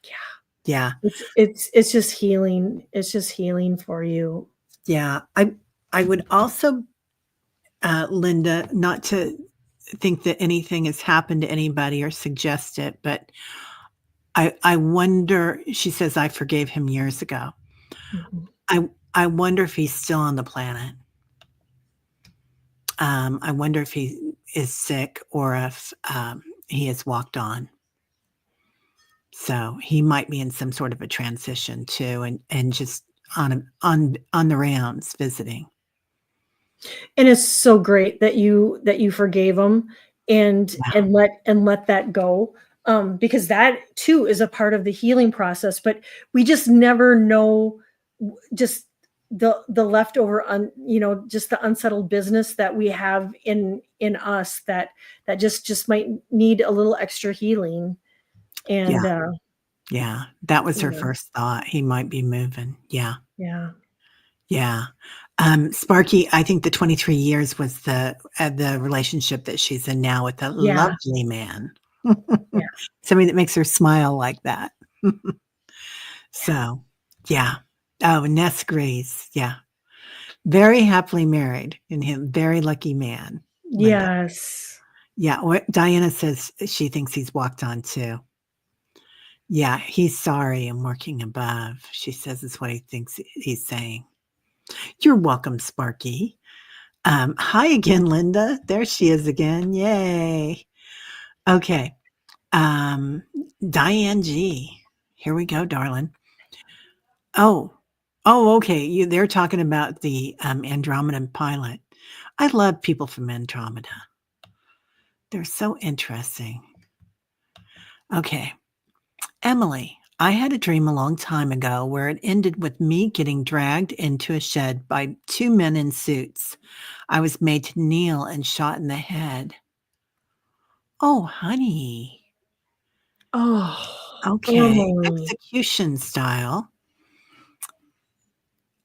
Yeah. Yeah. It's just healing. It's just healing for you. Yeah. I would also, Linda, not to think that anything has happened to anybody or suggest it, but I wonder, she says, I forgave him years ago. Mhm. I wonder if he's still on the planet. I wonder if he is sick or if he has walked on. So he might be in some sort of a transition too, and just on the rounds visiting. And it's so great that you forgave him, and Yeah, let that go, because that too is a part of the healing process. But we just never know, just the leftover, just the unsettled business that we have in us, that just might need a little extra healing. yeah, And yeah. That was her yeah, first thought. He might be moving. Yeah, yeah, yeah. Sparky, I think the 23 years was the relationship that she's in now with a yeah, lovely man. yeah, Somebody that makes her smile like that. yeah. So, yeah. Oh, Ness Grace. Yeah. Very happily married and him very lucky man, Linda. Yes. Yeah, Diana says she thinks he's walked on too. Yeah, he's sorry and working above. She says is what he thinks he's saying. You're welcome, Sparky. Hi again, Linda. There she is again. Yay. Okay. Um, Diane G. Here we go, darling. Oh, oh, okay. They're talking about the Andromedan pilot. I love people from Andromeda. They're so interesting. Okay. Emily, I had a dream a long time ago where it ended with me getting dragged into a shed by two men in suits. I was made to kneel and shot in the head. Oh, honey. Oh, Okay. Emily. Execution style.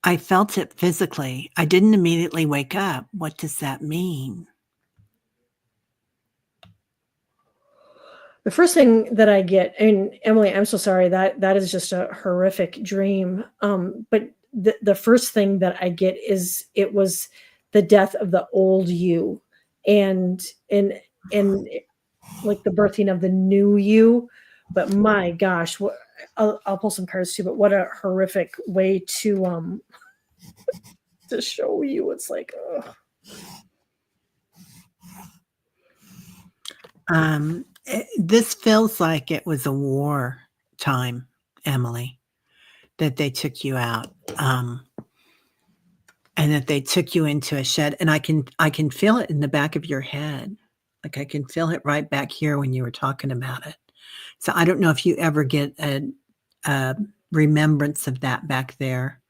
I felt it physically. I didn't immediately wake up. What does that mean? The first thing that I get, and Emily, I'm so sorry, that is just a horrific dream. But the first thing that I get is it was the death of the old you, and and like the birthing of the new you. But my gosh, what I'll pull some cards too. But what a horrific way to show you. It's like, ugh. This feels like it was a war time, Emily, that they took you out, and that they took you into a shed. And I can feel it in the back of your head. Like I can feel it right back here when you were talking about it. So I don't know if you ever get a remembrance of that back there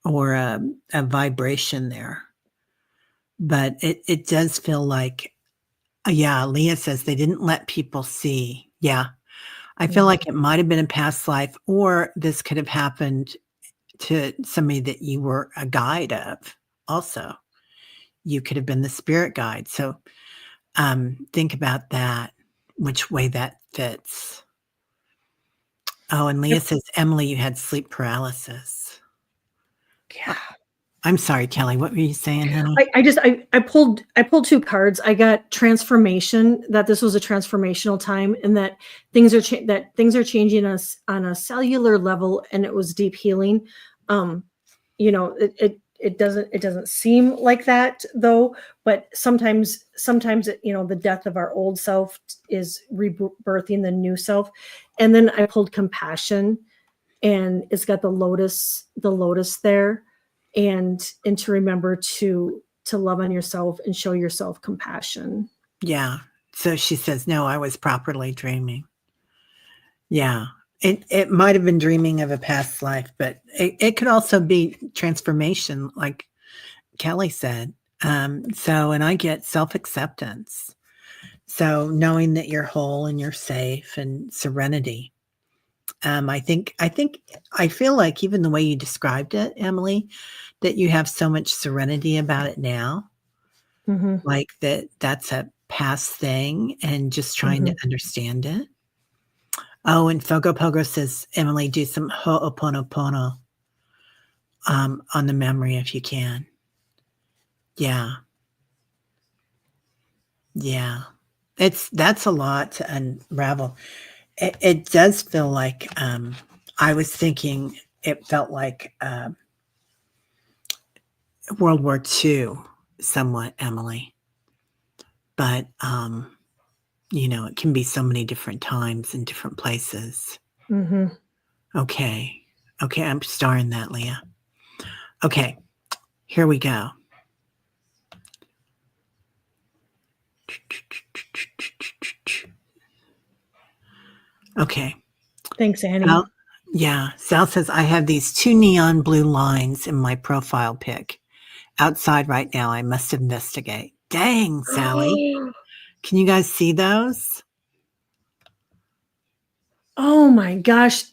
or a vibration there. But it does feel like, yeah, Leah says they didn't let people see. Yeah. I feel like it might have been a past life, or this could have happened to somebody that you were a guide of also. You could have been the spirit guide. So think about that, which way that fits. Oh, and Leah says, Emily, you had sleep paralysis. Yeah. I'm sorry, Kelly. What were you saying, honey? I pulled two cards. I got transformation, that this was a transformational time, and that things are changing us on a cellular level, and it was deep healing. It doesn't seem like that though, but sometimes the death of our old self is rebirthing the new self. And then I pulled compassion, and it's got the lotus there, and to remember to love on yourself and show yourself compassion. Yeah. So she says, no, I was properly dreaming. Yeah. It might have been dreaming of a past life, but it could also be transformation, like Kelly said. And I get self-acceptance. So knowing that you're whole and you're safe and serenity. I feel like even the way you described it, Emily, that you have so much serenity about it now, like that's a past thing and just trying to understand it. Oh, and Fogo Pogo says, Emily, do some ho'oponopono on the memory if you can. Yeah. Yeah. That's a lot to unravel. It does feel like I was thinking it felt like World War II somewhat, Emily. But it can be so many different times in different places. Okay. Okay, I'm starring that, Leah. Okay, here we go. Okay. Thanks, Annie. Yeah. Sal says, I have these 2 neon blue lines in my profile pic. Outside right now. I must investigate. Dang, Sally. Can you guys see those? Oh my gosh,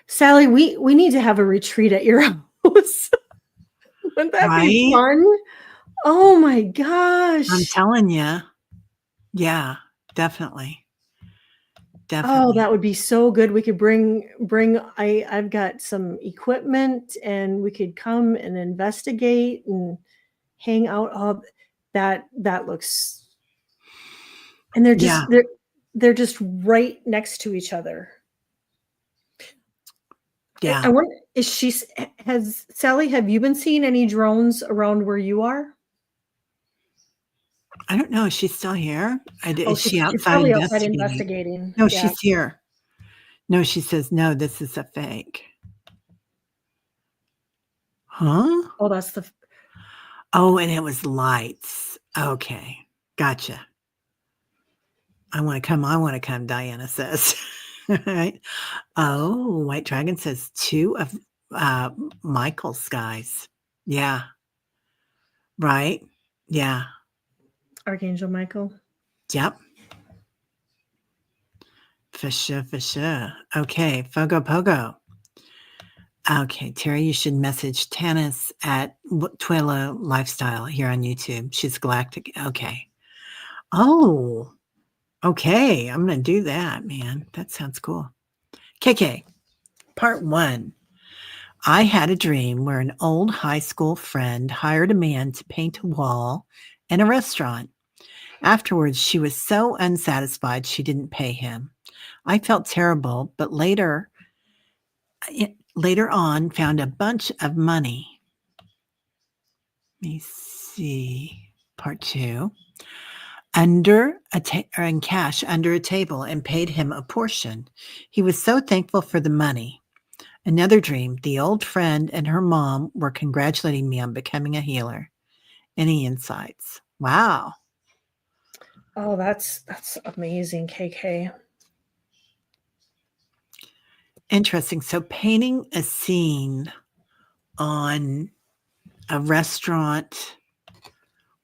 Sally, we need to have a retreat at your house. Wouldn't that be fun? Oh my gosh. I'm telling you. Yeah, definitely. Oh, that would be so good. We could bring I've got some equipment, and we could come and investigate and hang out. Oh, that looks, and they're just right next to each other. Yeah. I wonder, has Sally, have you been seeing any drones around where you are? I don't know. Is she still here? Is she She's outside probably outside investigating? investigating. No, Yeah. she's here. No, she says, no, this is a fake. Huh? Oh, that's the. Oh, and it was lights. Okay. Gotcha. I want to come, Diana says. Right. Oh, White Dragon says 2 of Michael's guys. Yeah. Right. Yeah. Archangel Michael. Yep. For sure. Okay. Fogo Pogo. Okay, Terry, you should message Tanis at Twila Lifestyle here on YouTube. She's galactic. Okay. Oh, okay. I'm going to do that, man. That sounds cool. KK, part 1. I had a dream where an old high school friend hired a man to paint a wall in a restaurant. Afterwards, she was so unsatisfied she didn't pay him. I felt terrible, but later on found a bunch of money. Let me see. Part 2. In cash under a table and paid him a portion. He was so thankful for the money. Another dream, the old friend and her mom were congratulating me on becoming a healer. Any insights? Wow. Oh, that's amazing, KK. Interesting. So painting a scene on a restaurant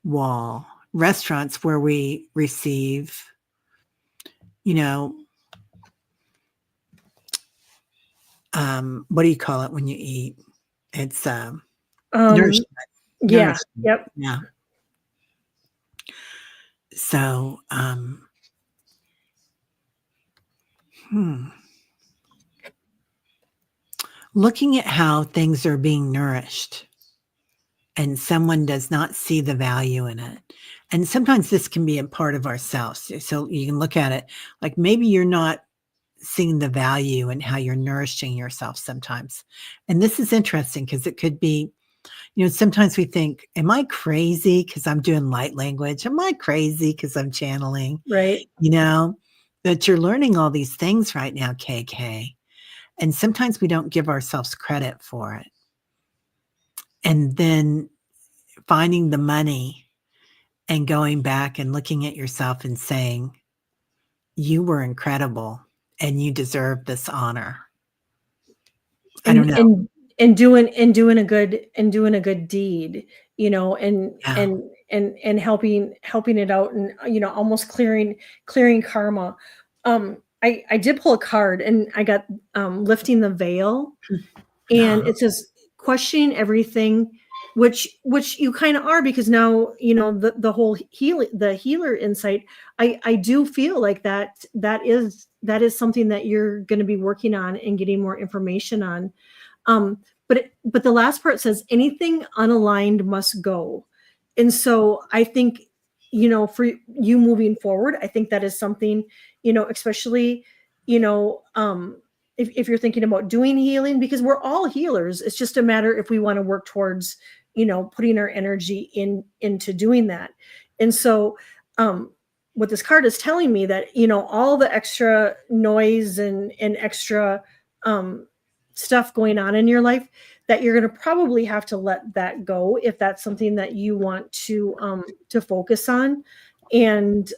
wall, restaurants where we receive, what do you call it when you eat? It's nourishment. Yeah. Nourishment. Yep. Yeah. So, looking at how things are being nourished and someone does not see the value in it. And sometimes this can be a part of ourselves. So you can look at it like maybe you're not seeing the value in how you're nourishing yourself sometimes. And this is interesting because it could be, sometimes we think, am I crazy because I'm doing light language? Am I crazy because I'm channeling? Right. That you're learning all these things right now, KK. And sometimes we don't give ourselves credit for it. And then finding the money and going back and looking at yourself and saying, you were incredible and you deserve this honor. I don't know. And doing a good deed, Yeah. and helping it out, and almost clearing karma. I did pull a card, and I got lifting the veil, and it says questioning everything, which you kind of are, because now the whole healer insight. I do feel like that is something that you're going to be working on and getting more information on. But the last part says anything unaligned must go. And so I think, for you moving forward, I think that is something, especially, if you're thinking about doing healing, because we're all healers. It's just a matter if we want to work towards, putting our energy into doing that. And so, what this card is telling me, that, all the extra noise and extra, stuff going on in your life, that you're going to probably have to let that go if that's something that you want to focus on. And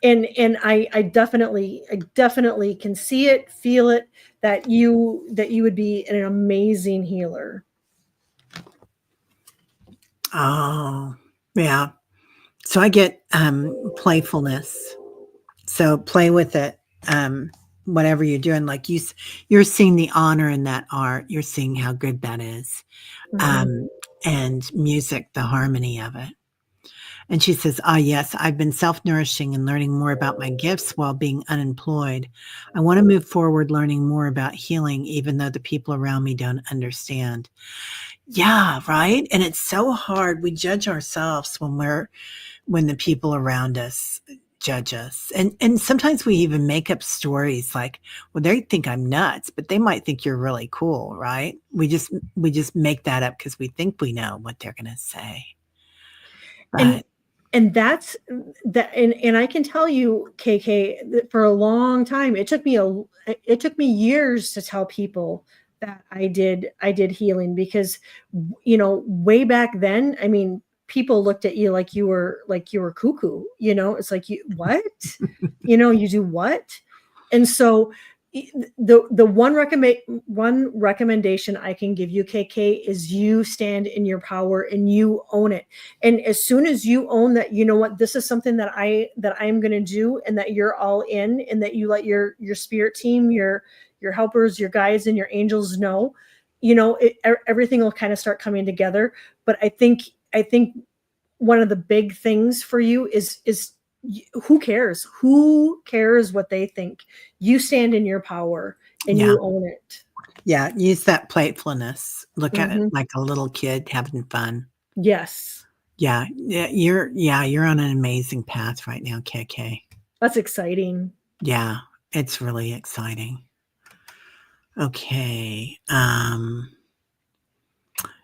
I definitely can see it, feel it, that you would be an amazing healer. Oh, yeah. So I get playfulness. So play with it. Whatever you're doing, like you're seeing the honor in that art. You're seeing how good that is. And music, the harmony of it. And she says, yes, I've been self-nourishing and learning more about my gifts while being unemployed. I want to move forward learning more about healing, even though the people around me don't understand. Yeah, right. And it's so hard. We judge ourselves when the people around us judge us. And sometimes we even make up stories like, well, they think I'm nuts, but they might think you're really cool, right? We just make that up because we think we know what they're going to say. But and that's that. And I can tell you, KK, that for a long time, it took me years to tell people that I did healing, because, way back then, I mean, people looked at you like you were cuckoo, it's like, what, you do what? And so the one recommendation I can give you, KK, is you stand in your power and you own it. And as soon as you own that, what, this is something that I'm going to do, and that you're all in, and that you let your spirit team, your your helpers, your guides, and your angels know, everything will kind of start coming together. But I think one of the big things for you is who cares? Who cares what they think? You stand in your power and Yeah. you own it. Yeah. Use that playfulness. Look at it Mhm. like a little kid having fun. Yes. Yeah. You're on an amazing path right now, KK. That's exciting. Yeah. It's really exciting. Okay.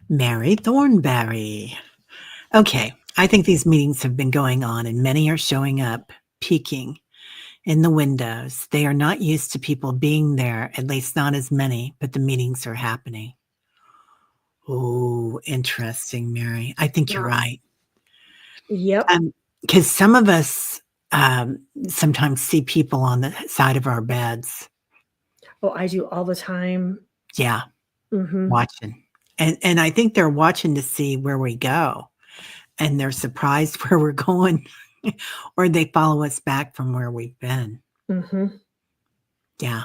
Mary Thornberry. Okay. I think these meetings have been going on and many are showing up, peeking in the windows. They are not used to people being there, at least not as many, but the meetings are happening. Oh, interesting, Mary. I think you're Yeah. right. Yep. Because some of us sometimes see people on the side of our beds. Oh, I do all the time. Yeah, Hmm. watching. And I think they're watching to see where we go. And they're surprised where we're going. Or they follow us back from where we've been. Hmm. Yeah.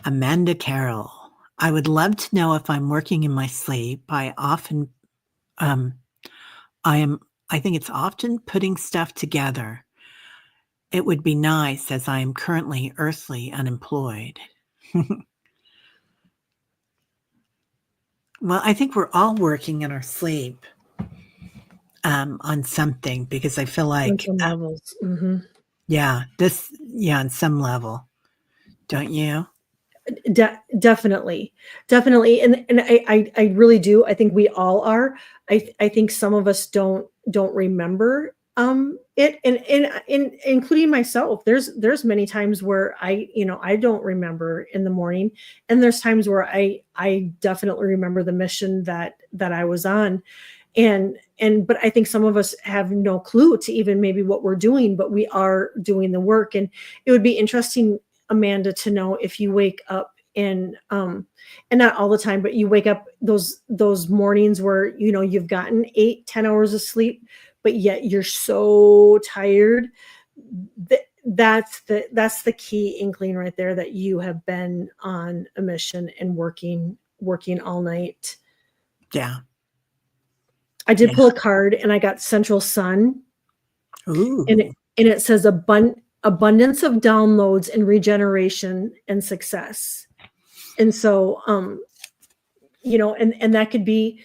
Amanda Carroll. I would love to know if I'm working in my sleep. Um, I think it's often putting stuff together. It would be nice as I am currently earthly unemployed. Well, I think we're all working in our sleep on something because I feel On like, some levels. Hmm. on some level, don't you? Definitely, and I really do. I think we all are. I think some of us don't remember it, and including myself. There's many times where I don't remember in the morning, and there's times where I definitely remember the mission that I was on, but I think some of us have no clue to even maybe what we're doing, but we are doing the work. And it would be interesting, Amanda, to know if you wake up and not all the time, but you wake up those mornings where you've gotten 8-10 hours of sleep, but yet you're so tired. That's the key inkling right there, that you have been on a mission and working all night. Yeah. I did Yeah. pull a card and I got Central Sun, and Ooh. it says abundance of downloads and regeneration and success. And so and that could be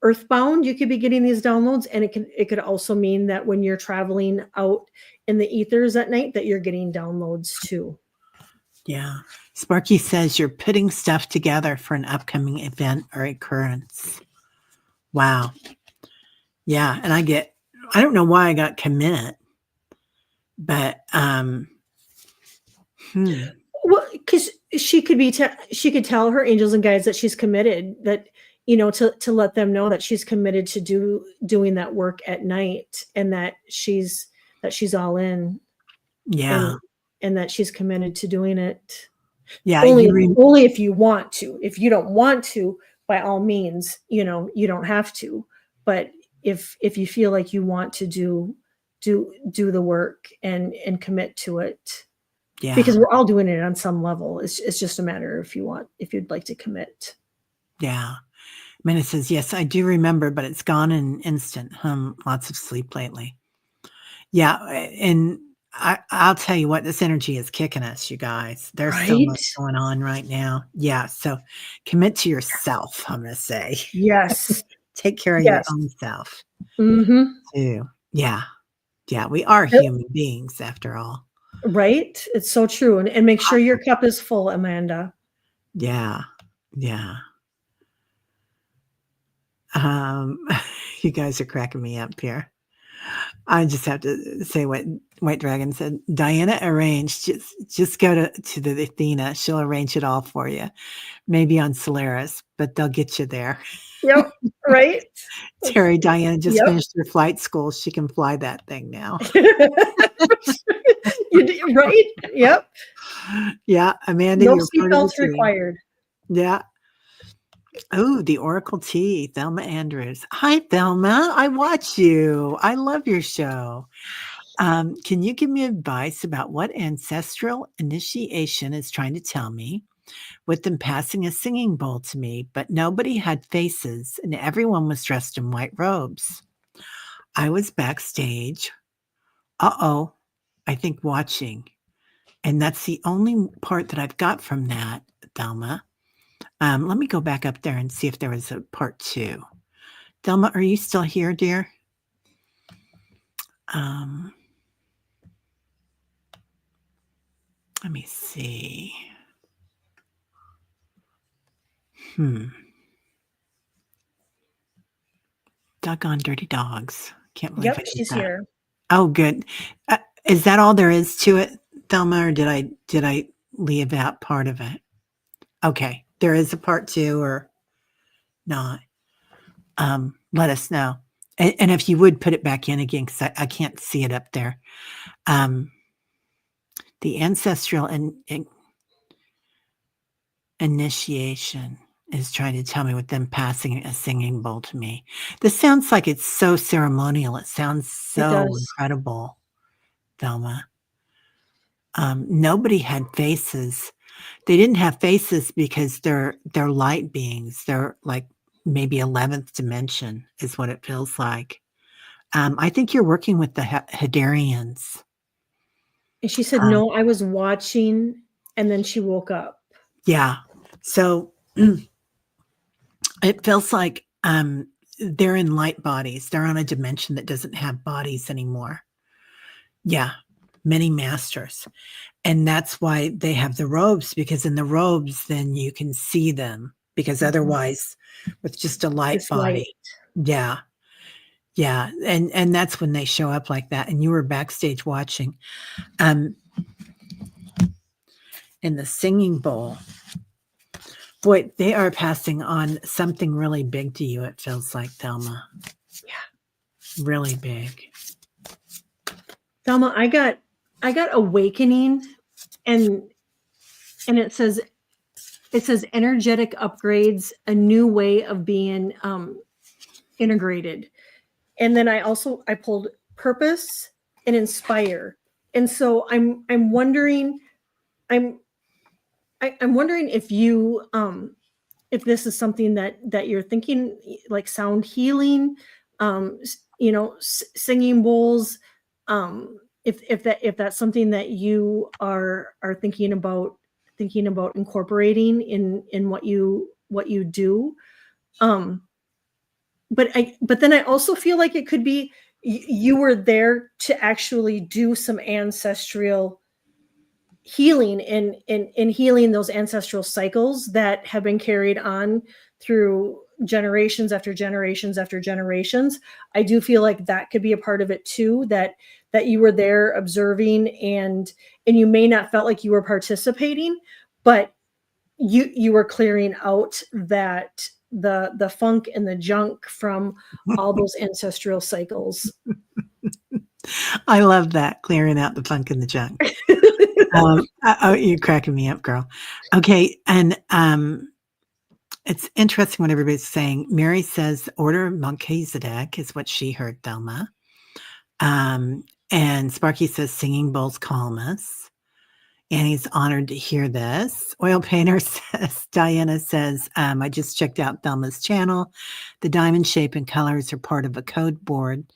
earthbound. You could be getting these downloads, and it could also mean that when you're traveling out in the ethers at night, that you're getting downloads too. Yeah. Sparky says you're putting stuff together for an upcoming event or occurrence. Wow. Yeah. And I don't know why I got commit, but Well, because she could tell her angels and guides that she's committed, that to let them know that she's committed to doing that work at night, and that she's all in, yeah. and that she's committed to doing it. Yeah. Only if you want to. If you don't want to, by all means, you don't have to. But if you feel like you want to do the work and commit to it, Yeah. because we're all doing it on some level. It's just a matter if you'd like to commit. Yeah. Minna says, yes, I do remember, but it's gone in an instant. Lots of sleep lately. Yeah. And I'll tell you what, this energy is kicking us, you guys. There's so Right? much going on right now. Yeah. So commit to yourself, I'm going to say. Yes. Take care of your Yes. own self Mm-hmm. too. Yeah. Yeah. We are human beings after all. Right? It's so true. And make sure your cup is full, Amanda. Yeah. Yeah. Um, you guys are cracking me up here. I just have to say what White Dragon said. Diana arranged. Just go to the Athena. She'll arrange it all for you. Maybe on Solaris, but they'll get you there. Yep. Right? Teri, Diana just Yep. finished her flight school. She can fly that thing now. Right? Yep. Yeah, Amanda, No you're part of the seatbelts team. required. Yeah. Oh, the Oracle Tea, Thelma Andrews. Hi, Thelma. I watch you. I love your show. Can you give me advice about what ancestral initiation is trying to tell me with them passing a singing bowl to me, but nobody had faces and everyone was dressed in white robes? I was backstage. Uh-oh, I think watching. And that's the only part that I've got from that, Thelma. Let me go back up there and see if there was a part 2. Thelma, are you still here, dear? Let me see. Doggone dirty dogs. Can't believe I Yep, did she's that. here. Oh, good. Is that all there is to it, Thelma, or did I leave out part of it? Okay, there is a part 2 or not. Let us know. And if you would put it back in again, because I can't see it up there. The ancestral initiation is trying to tell me with them passing a singing bowl to me. This sounds like it's so ceremonial. It sounds It so does. incredible, Thelma. Nobody had faces. They didn't have faces because they're light beings. They're like maybe 11th dimension is what it feels like. I think you're working with the Hadarians. And she said, Um, no, I was watching, and then she woke up. yeah. So it feels like they're in light bodies. They're on a dimension that doesn't have bodies anymore. Yeah. Many masters. And that's why they have the robes, because in the robes, then you can see them, because otherwise with just a light This body. light. Yeah. Yeah. And that's when they show up like that. And you were backstage watching. In the singing bowl, boy, they are passing on something really big to you, it feels like, Thelma. Yeah. Really big. Thelma, I got awakening, and it says energetic upgrades, a new way of being integrated. And then I pulled purpose and inspire. And so I'm wondering if you if this is something that you're thinking, like sound healing, singing bowls, if that's something that you are thinking about incorporating in what you do. But then I also feel like it could be you were there to actually do some ancestral healing and healing those ancestral cycles that have been carried on through generations after generations after generations. I do feel like that could be a part of it too, that you were there observing, and you may not felt like you were participating, but you were clearing out that the funk and the junk from all those ancestral cycles. I love that, clearing out the funk and the junk. You're cracking me up, girl. Okay, and it's interesting what everybody's saying. Mary says Order of Melchizedek is what she heard, Thelma. And Sparky says singing bowls calm us. Annie's honored to hear this. Oil Painter says, Diana says, I just checked out Thelma's channel. The diamond shape and colors are part of a code board.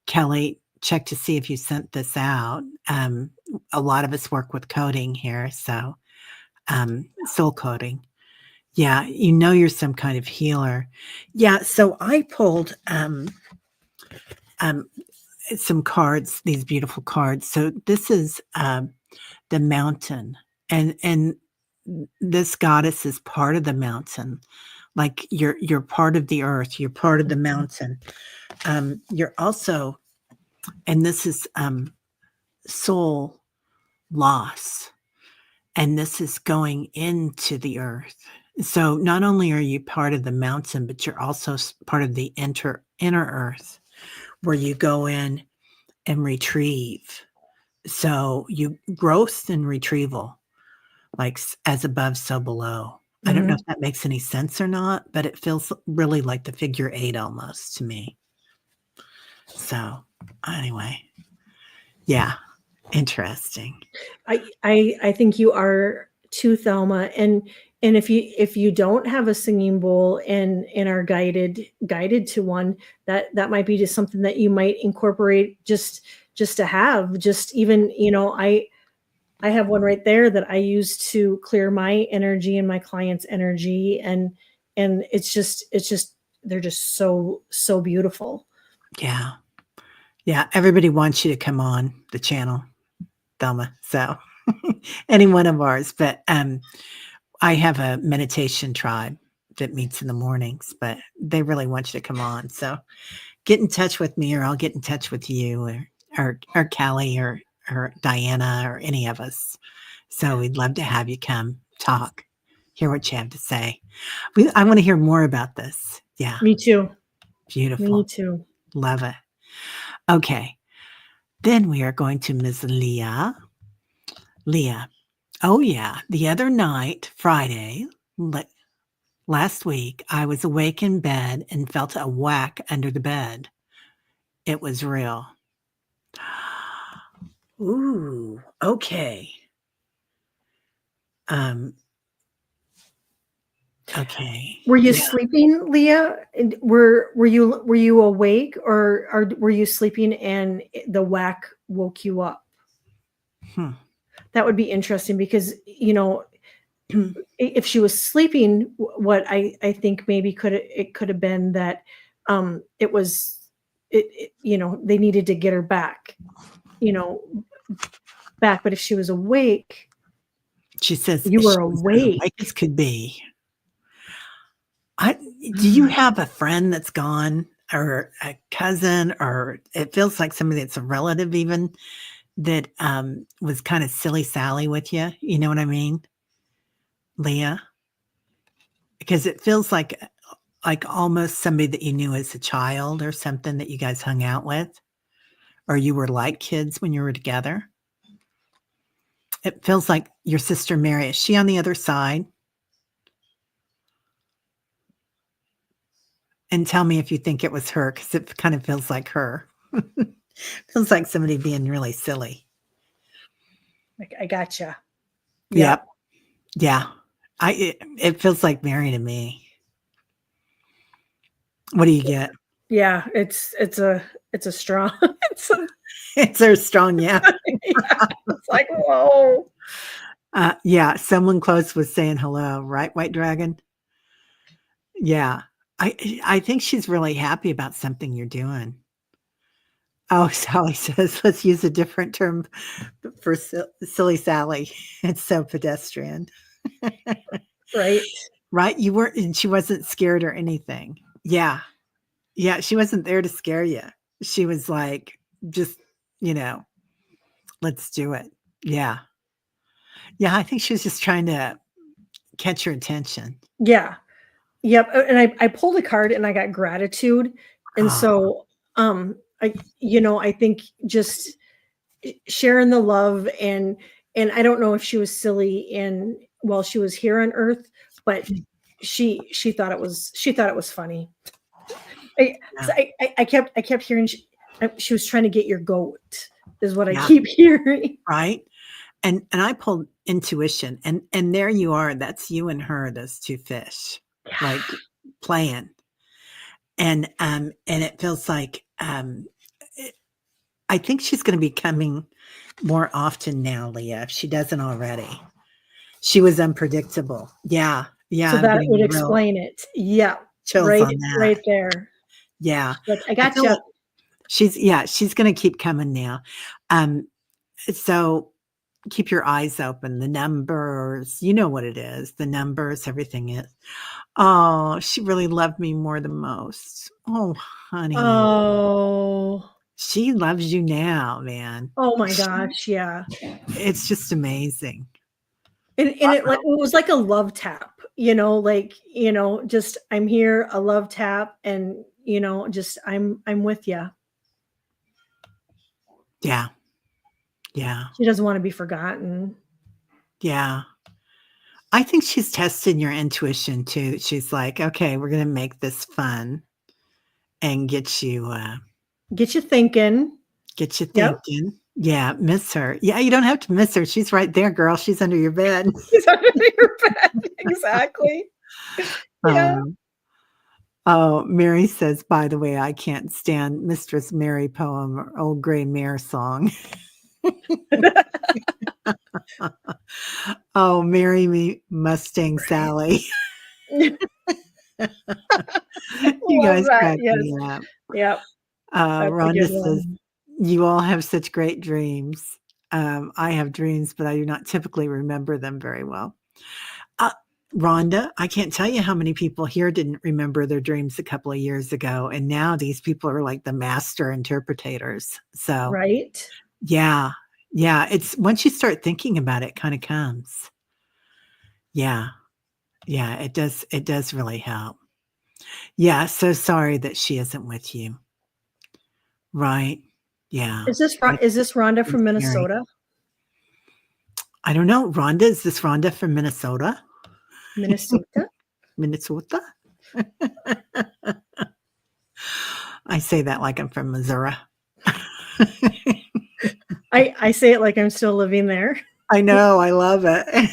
Kelly, check to see if you sent this out. A lot of us work with coding here, so soul coding. Yeah, you're some kind of healer. Yeah, so I pulled some cards, these beautiful cards. So this is the mountain, and this goddess is part of the mountain. Like you're part of the earth, you're part of the mountain. You're also, and this is soul loss, and this is going into the earth. So not only are you part of the mountain, but you're also part of the inner earth, where you go in and retrieve. So you growth and retrieval, like as above, so below. I don't know if that makes any sense or not, but it feels really like the figure 8 almost to me. So anyway, Yeah. Interesting. I think you are too, Thelma. And if you don't have a singing bowl and are guided to one, that might be just something that you might incorporate just to have. Just even, I have one right there that I use to clear my energy and my client's energy, and it's just they're just so beautiful. Yeah. Yeah. Everybody wants you to come on the channel, Thelma. So any one of ours. But I have a meditation tribe that meets in the mornings, but they really want you to come on. So get in touch with me, or I'll get in touch with you, or Callie, or Diana, or any of us. So we'd love to have you come talk, hear what you have to say. I want to hear more about this. Yeah, Me too. Me beautiful. too. Love it. Okay, then we are going to Miss Leah. Leah. Oh yeah, the other night, Friday, last week, I was awake in bed and felt a whack under the bed. It was real. Ooh, okay. Um, okay. Were you Yeah. sleeping, Leah? And were you awake, or were you sleeping and the whack woke you up? Hmm. That would be interesting because if she was sleeping, what I think maybe could have been that it was they needed to get her you know back. But if she was awake, She says you she were was as awake. awake as could be. Do you have a friend that's gone, or a cousin, or it feels like somebody that's a relative even, that was kind of silly Sally with you? You know what I mean, Leah? Because it feels like almost somebody that you knew as a child, or something that you guys hung out with, or you were like kids when you were together. It feels like your sister Mary. Is she on the other side? And tell me if you think it was her, because it kind of feels like her. Feels like somebody being really silly. Like, I gotcha. Yeah. Yep. Yeah. It feels like Mary to me. What do you get? Yeah, it's a strong It's her strong, yeah. yeah, it's like, whoa. Yeah, someone close was saying hello, right, White Dragon? Yeah. I think she's really happy about something you're doing. Oh, Sally says, let's use a different term for silly Sally. It's so pedestrian. Right. Right? You weren't, and she wasn't scared or anything. Yeah. Yeah, she wasn't there to scare you. She was like, just, you know, let's do it. Yeah. Yeah, I think she was just trying to catch your attention. Yeah. Yep. And I pulled a card and I got gratitude. And Oh, so I think just sharing the love, and I don't know if she was silly in while she was here on earth, but she thought it was funny. I, yeah. so I kept hearing she was trying to get your goat, is what I Yeah, keep hearing. right? And I pulled intuition, and there you are. That's you and her, those two fish, like playing. And it feels like it, I think she's going to be coming more often now, Leah, if she doesn't already. She was unpredictable. Yeah. Yeah, So I'm that would getting real explain it. Yeah. chills Right, on that. right there. Yeah. Like, I I feel gotcha. like she's gonna keep coming now. Um, so keep your eyes open. The numbers, you know what it is. The numbers, everything is. Oh, she really loved me more than most. Oh, honey. Oh. She loves you now, man. Oh my She gosh, yeah. It's just amazing. And it was like a love tap, like, just I'm here, a love tap, and just I'm with you. Yeah. Yeah. She doesn't want to be forgotten. Yeah. I think she's testing your intuition too. She's like, "Okay, we're gonna make this fun and Get you thinking. get you Yep. thinking." Yeah, miss her. Yeah, you don't have to miss her. She's right there, girl. She's under your bed. He's under your bed. Exactly. Yeah. Um, oh, Mary says, by the way, I can't stand Mistress Mary poem or Old Gray Mare song. Oh, marry me, Mustang Sally. You Love guys that. crack Yes. me up. Yep. That's a Rhonda good says, one. you all have such great dreams. I have dreams, but I do not typically remember them very well. Uh, Rhonda, I can't tell you how many people here didn't remember their dreams a couple of years ago. And now these people are like the master interpreters. So, Right? yeah. Yeah. It's once you start thinking about it, kind of comes. Yeah. Yeah. It does. It does really help. Yeah. So sorry that she isn't with you. Right. Yeah. Is this Rhonda It's from scary. Minnesota? I don't know. Rhonda, is this Rhonda from Minnesota? Minnesota? Minnesota? I say that like I'm from Missouri. I say it like I'm still living there. I know. I love it.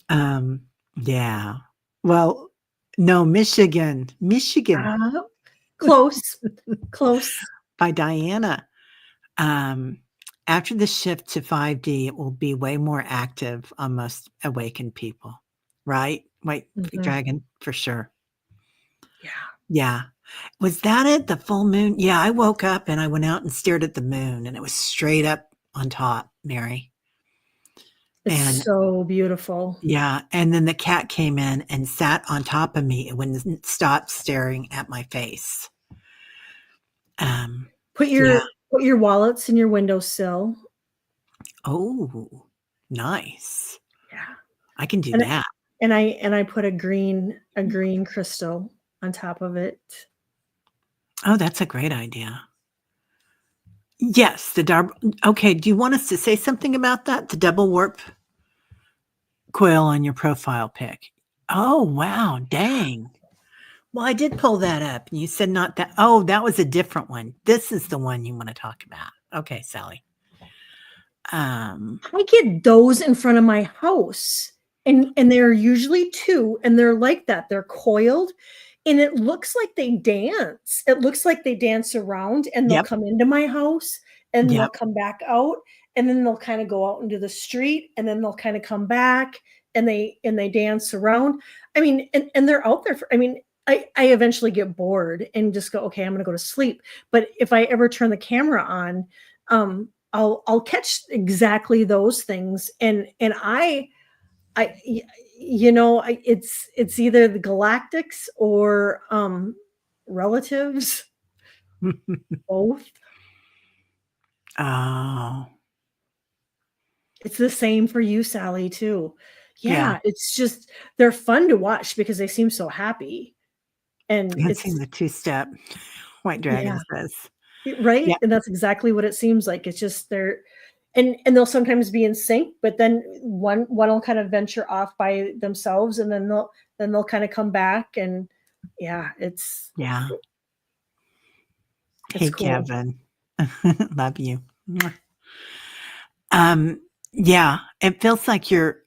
um, yeah. Well, no, Michigan. Michigan Close. Close. by Diana. Um, after the shift to 5D, it will be way more active on most awakened people, right? White Mhm. dragon for sure. Yeah. Yeah. Was that it? The full moon? Yeah, I woke up and I went out and stared at the moon and it was straight up on top, Mary. It's And so beautiful. yeah, and then the cat came in and sat on top of me and wouldn't stop staring at my face. Um, Put yeah. your wallets in your windowsill. Oh, nice. Yeah. I can do And that. I put a green crystal on top of it. Oh, that's a great idea. Yes, the double. Okay, do you want us to say something about that? The double warp coil on your profile pic. Oh, wow. Dang. Well, I did pull that up and you said not that. Oh, that was a different one. This is the one you want to talk about. Okay, Sally. I get those in front of my house. And they're usually two, and they're like that. They're coiled, and it looks like they dance. It looks like they dance around, and they'll Yep. come into my house, and they'll Yep. come back out, and then they'll kind of go out into the street, and then they'll kind of come back, and they dance around. I mean, and they're out there for, I mean, I eventually get bored and just go, okay, I'm gonna go to sleep. But if I ever turn the camera on, I'll catch exactly those things. And it's either the galactics or relatives, both. Oh, It's the same for you, Sally, too. yeah. Yeah, it's just they're fun to watch because they seem so happy. And Dancing it's the two-step, White yeah, Dragon says. right. Yeah. And that's exactly what it seems like. It's just they're and they'll sometimes be in sync, but then one will kind of venture off by themselves, and then they'll kind of come back. And yeah, it's Yeah. it's Hey, cool. Kevin. Love you. Mwah. Yeah, it feels like you're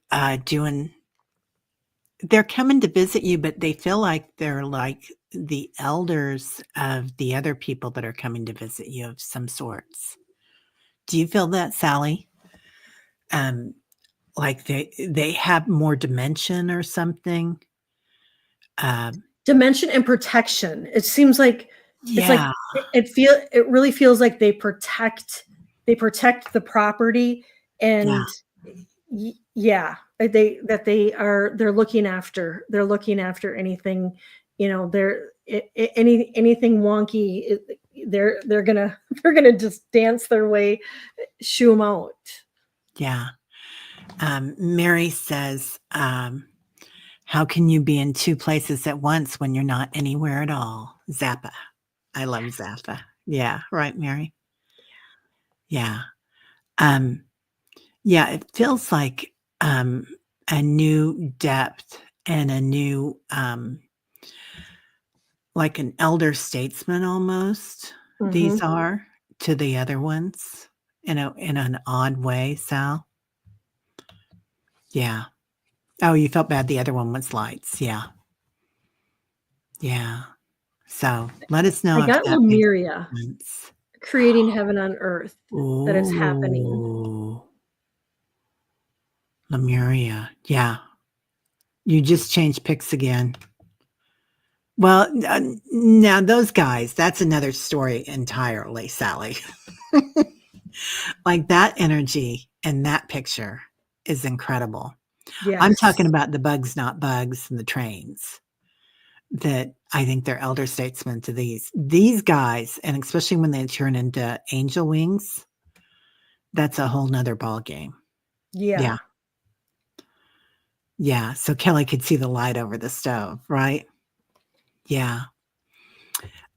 they're coming to visit you, but they feel like they're like the elders of the other people that are coming to visit you of some sorts. Do you feel that, Sally? Um, like they have more dimension or something? Um, Dimension and protection. It seems like it's like yeah, it really feels like they protect the property. yeah, And yeah, they're looking after anything, anything wonky. They're gonna they're gonna just dance their way, shoo them out. yeah. Mary says, how can you be in two places at once when you're not anywhere at all? Zappa. I love Zappa. Yeah, right, Mary. Yeah. Um, yeah, it feels like a new depth and a new like an elder statesman almost. These Mhm. are to the other ones in an odd way, Sal? Yeah. Oh, you felt bad the other one was lights. Yeah. Yeah. So let us know I if got that makes Lemuria, sense. creating heaven on earth, that it's happening. Oh, Lemuria. Yeah. You just changed pics again. Well, now those guys, that's another story entirely, Sally. Like that energy in that picture is incredible. I'm talking Yes. about the bugs, not bugs, and the trains that I think they're elder statesmen to these guys, and especially when they turn into angel wings, that's a whole nother ball game. Yeah. Yeah. Yeah. So Kelly could see the light over the stove, right? Yeah.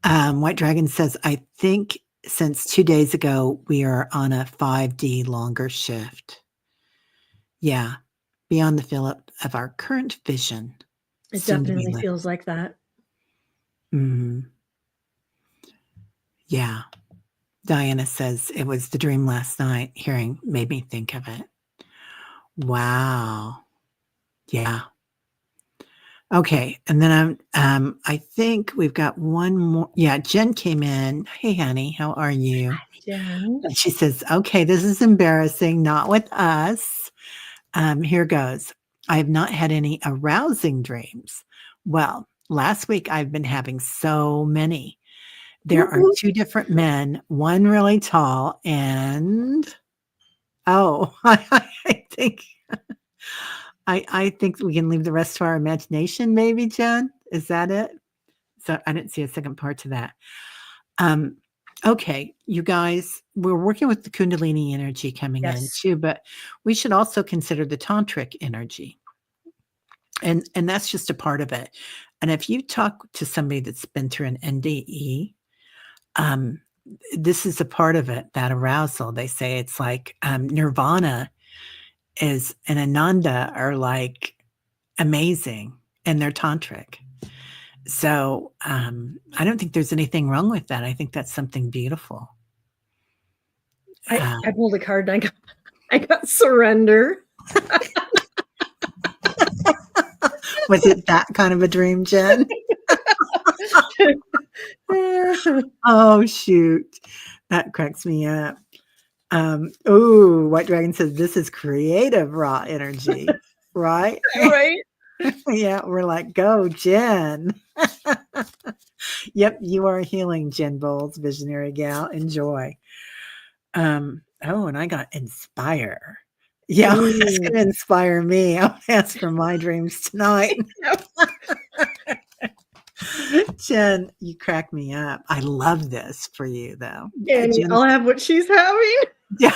White Dragon says, I think since 2 days ago, we are on a 5D longer shift. Yeah. Beyond the field of our current vision. It Soon to be definitely lit. feels like that. Yeah. Diana says it was the dream last night. Hearing made me think of it. Wow. Yeah. Okay. And then I think we've got one more. Yeah, Jen came in. Hey honey, how are you? Jen. And she says, okay, this is embarrassing, not with us. Here goes. I have not had any arousing dreams. Well, last week I've been having so many. There are two different men, one really tall, and I think I think we can leave the rest to our imagination, maybe, Jen. Is that it? So I didn't see a second part to that. Okay, you guys, we're working with the Kundalini energy coming in Yes. too, but we should also consider the tantric energy. And that's just a part of it. And if you talk to somebody that's been through an NDE, um, this is a part of it, that arousal. They say it's like nirvana is and Ananda are like amazing and they're tantric. So I don't think there's anything wrong with that. I think that's something beautiful. I pulled a card and I got surrender. Was it that kind of a dream, Jen? Oh, shoot. That cracks me up. White Dragon says this is creative raw energy, right? Right? Yeah, we're like, go, Jen. Yep, you are healing, Jen Bowles, visionary gal. Enjoy. And I got inspire. Yeah, it's Ooh. gonna inspire me. I'll ask for my dreams tonight. Jen, you crack me up. I love this for you, though. And Jen, I'll have what she's having. yeah.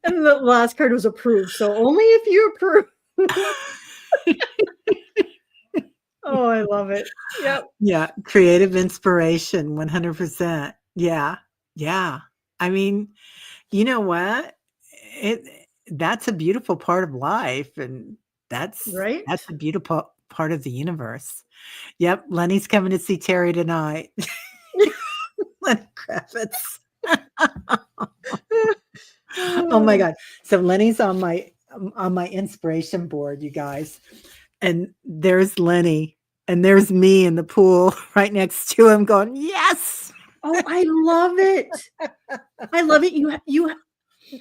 And the last card was approved. So only if you approve. Oh, I love it. Yep. Yeah, creative inspiration, 100%. Yeah, yeah. I mean, you know what? It that's a beautiful part of life, and Right? that's a beautiful part of the universe. Yep, Lenny's coming to see Teri tonight. Lenny Kravitz. Oh my god. So Lenny's on my inspiration board, you guys. And there's Lenny and there's me in the pool right next to him going, "Yes." Oh, I love it. I love it.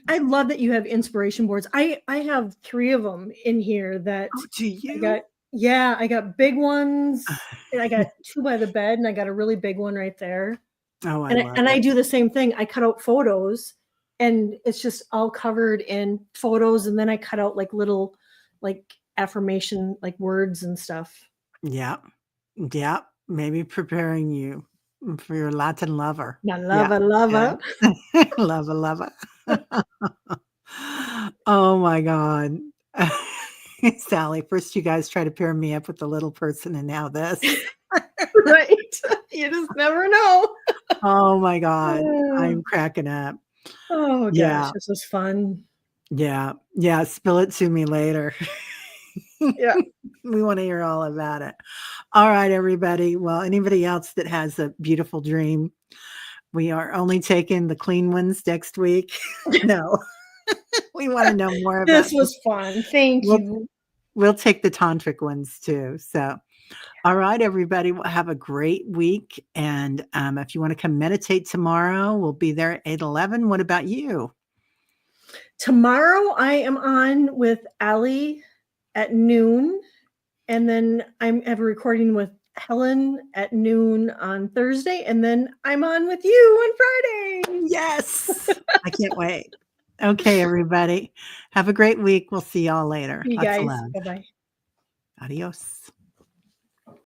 I love that you have inspiration boards. I have 3 of them in here that Oh, do I got big ones, and I got 2 by the bed, and I got a really big one right there. Oh, I And love I it. do the same thing. I cut out photos, and it's just all covered in photos, and then I cut out like little like affirmation like words and stuff. Yeah. Yeah. Maybe preparing you for your Latin lover. I Yeah. love it, love Yeah. it. Lover. Oh my God. Sally, first you guys try to pair me up with the little person and now this. Right. You just never know. Oh my God. I'm cracking up. Oh gosh, Yeah. this was fun. Yeah. Yeah. Spill it to me later. Yeah. We want to hear all about it. All right, everybody. Well, anybody else that has a beautiful dream, we are only taking the clean ones next week. No, we want to know more about This was fun. Thank We'll, you. we'll take the tantric ones too. So, all right, everybody. Well, have a great week. And if you want to come meditate tomorrow, we'll be there at 8:11. What about you? Tomorrow I am on with Allie at noon, and then I have a recording with Helen at noon on Thursday, and then I'm on with you on Friday. Yes. I can't wait. Okay, everybody. Have a great week. We'll see y'all later. You Lots of guys. love. Bye-bye. Adios.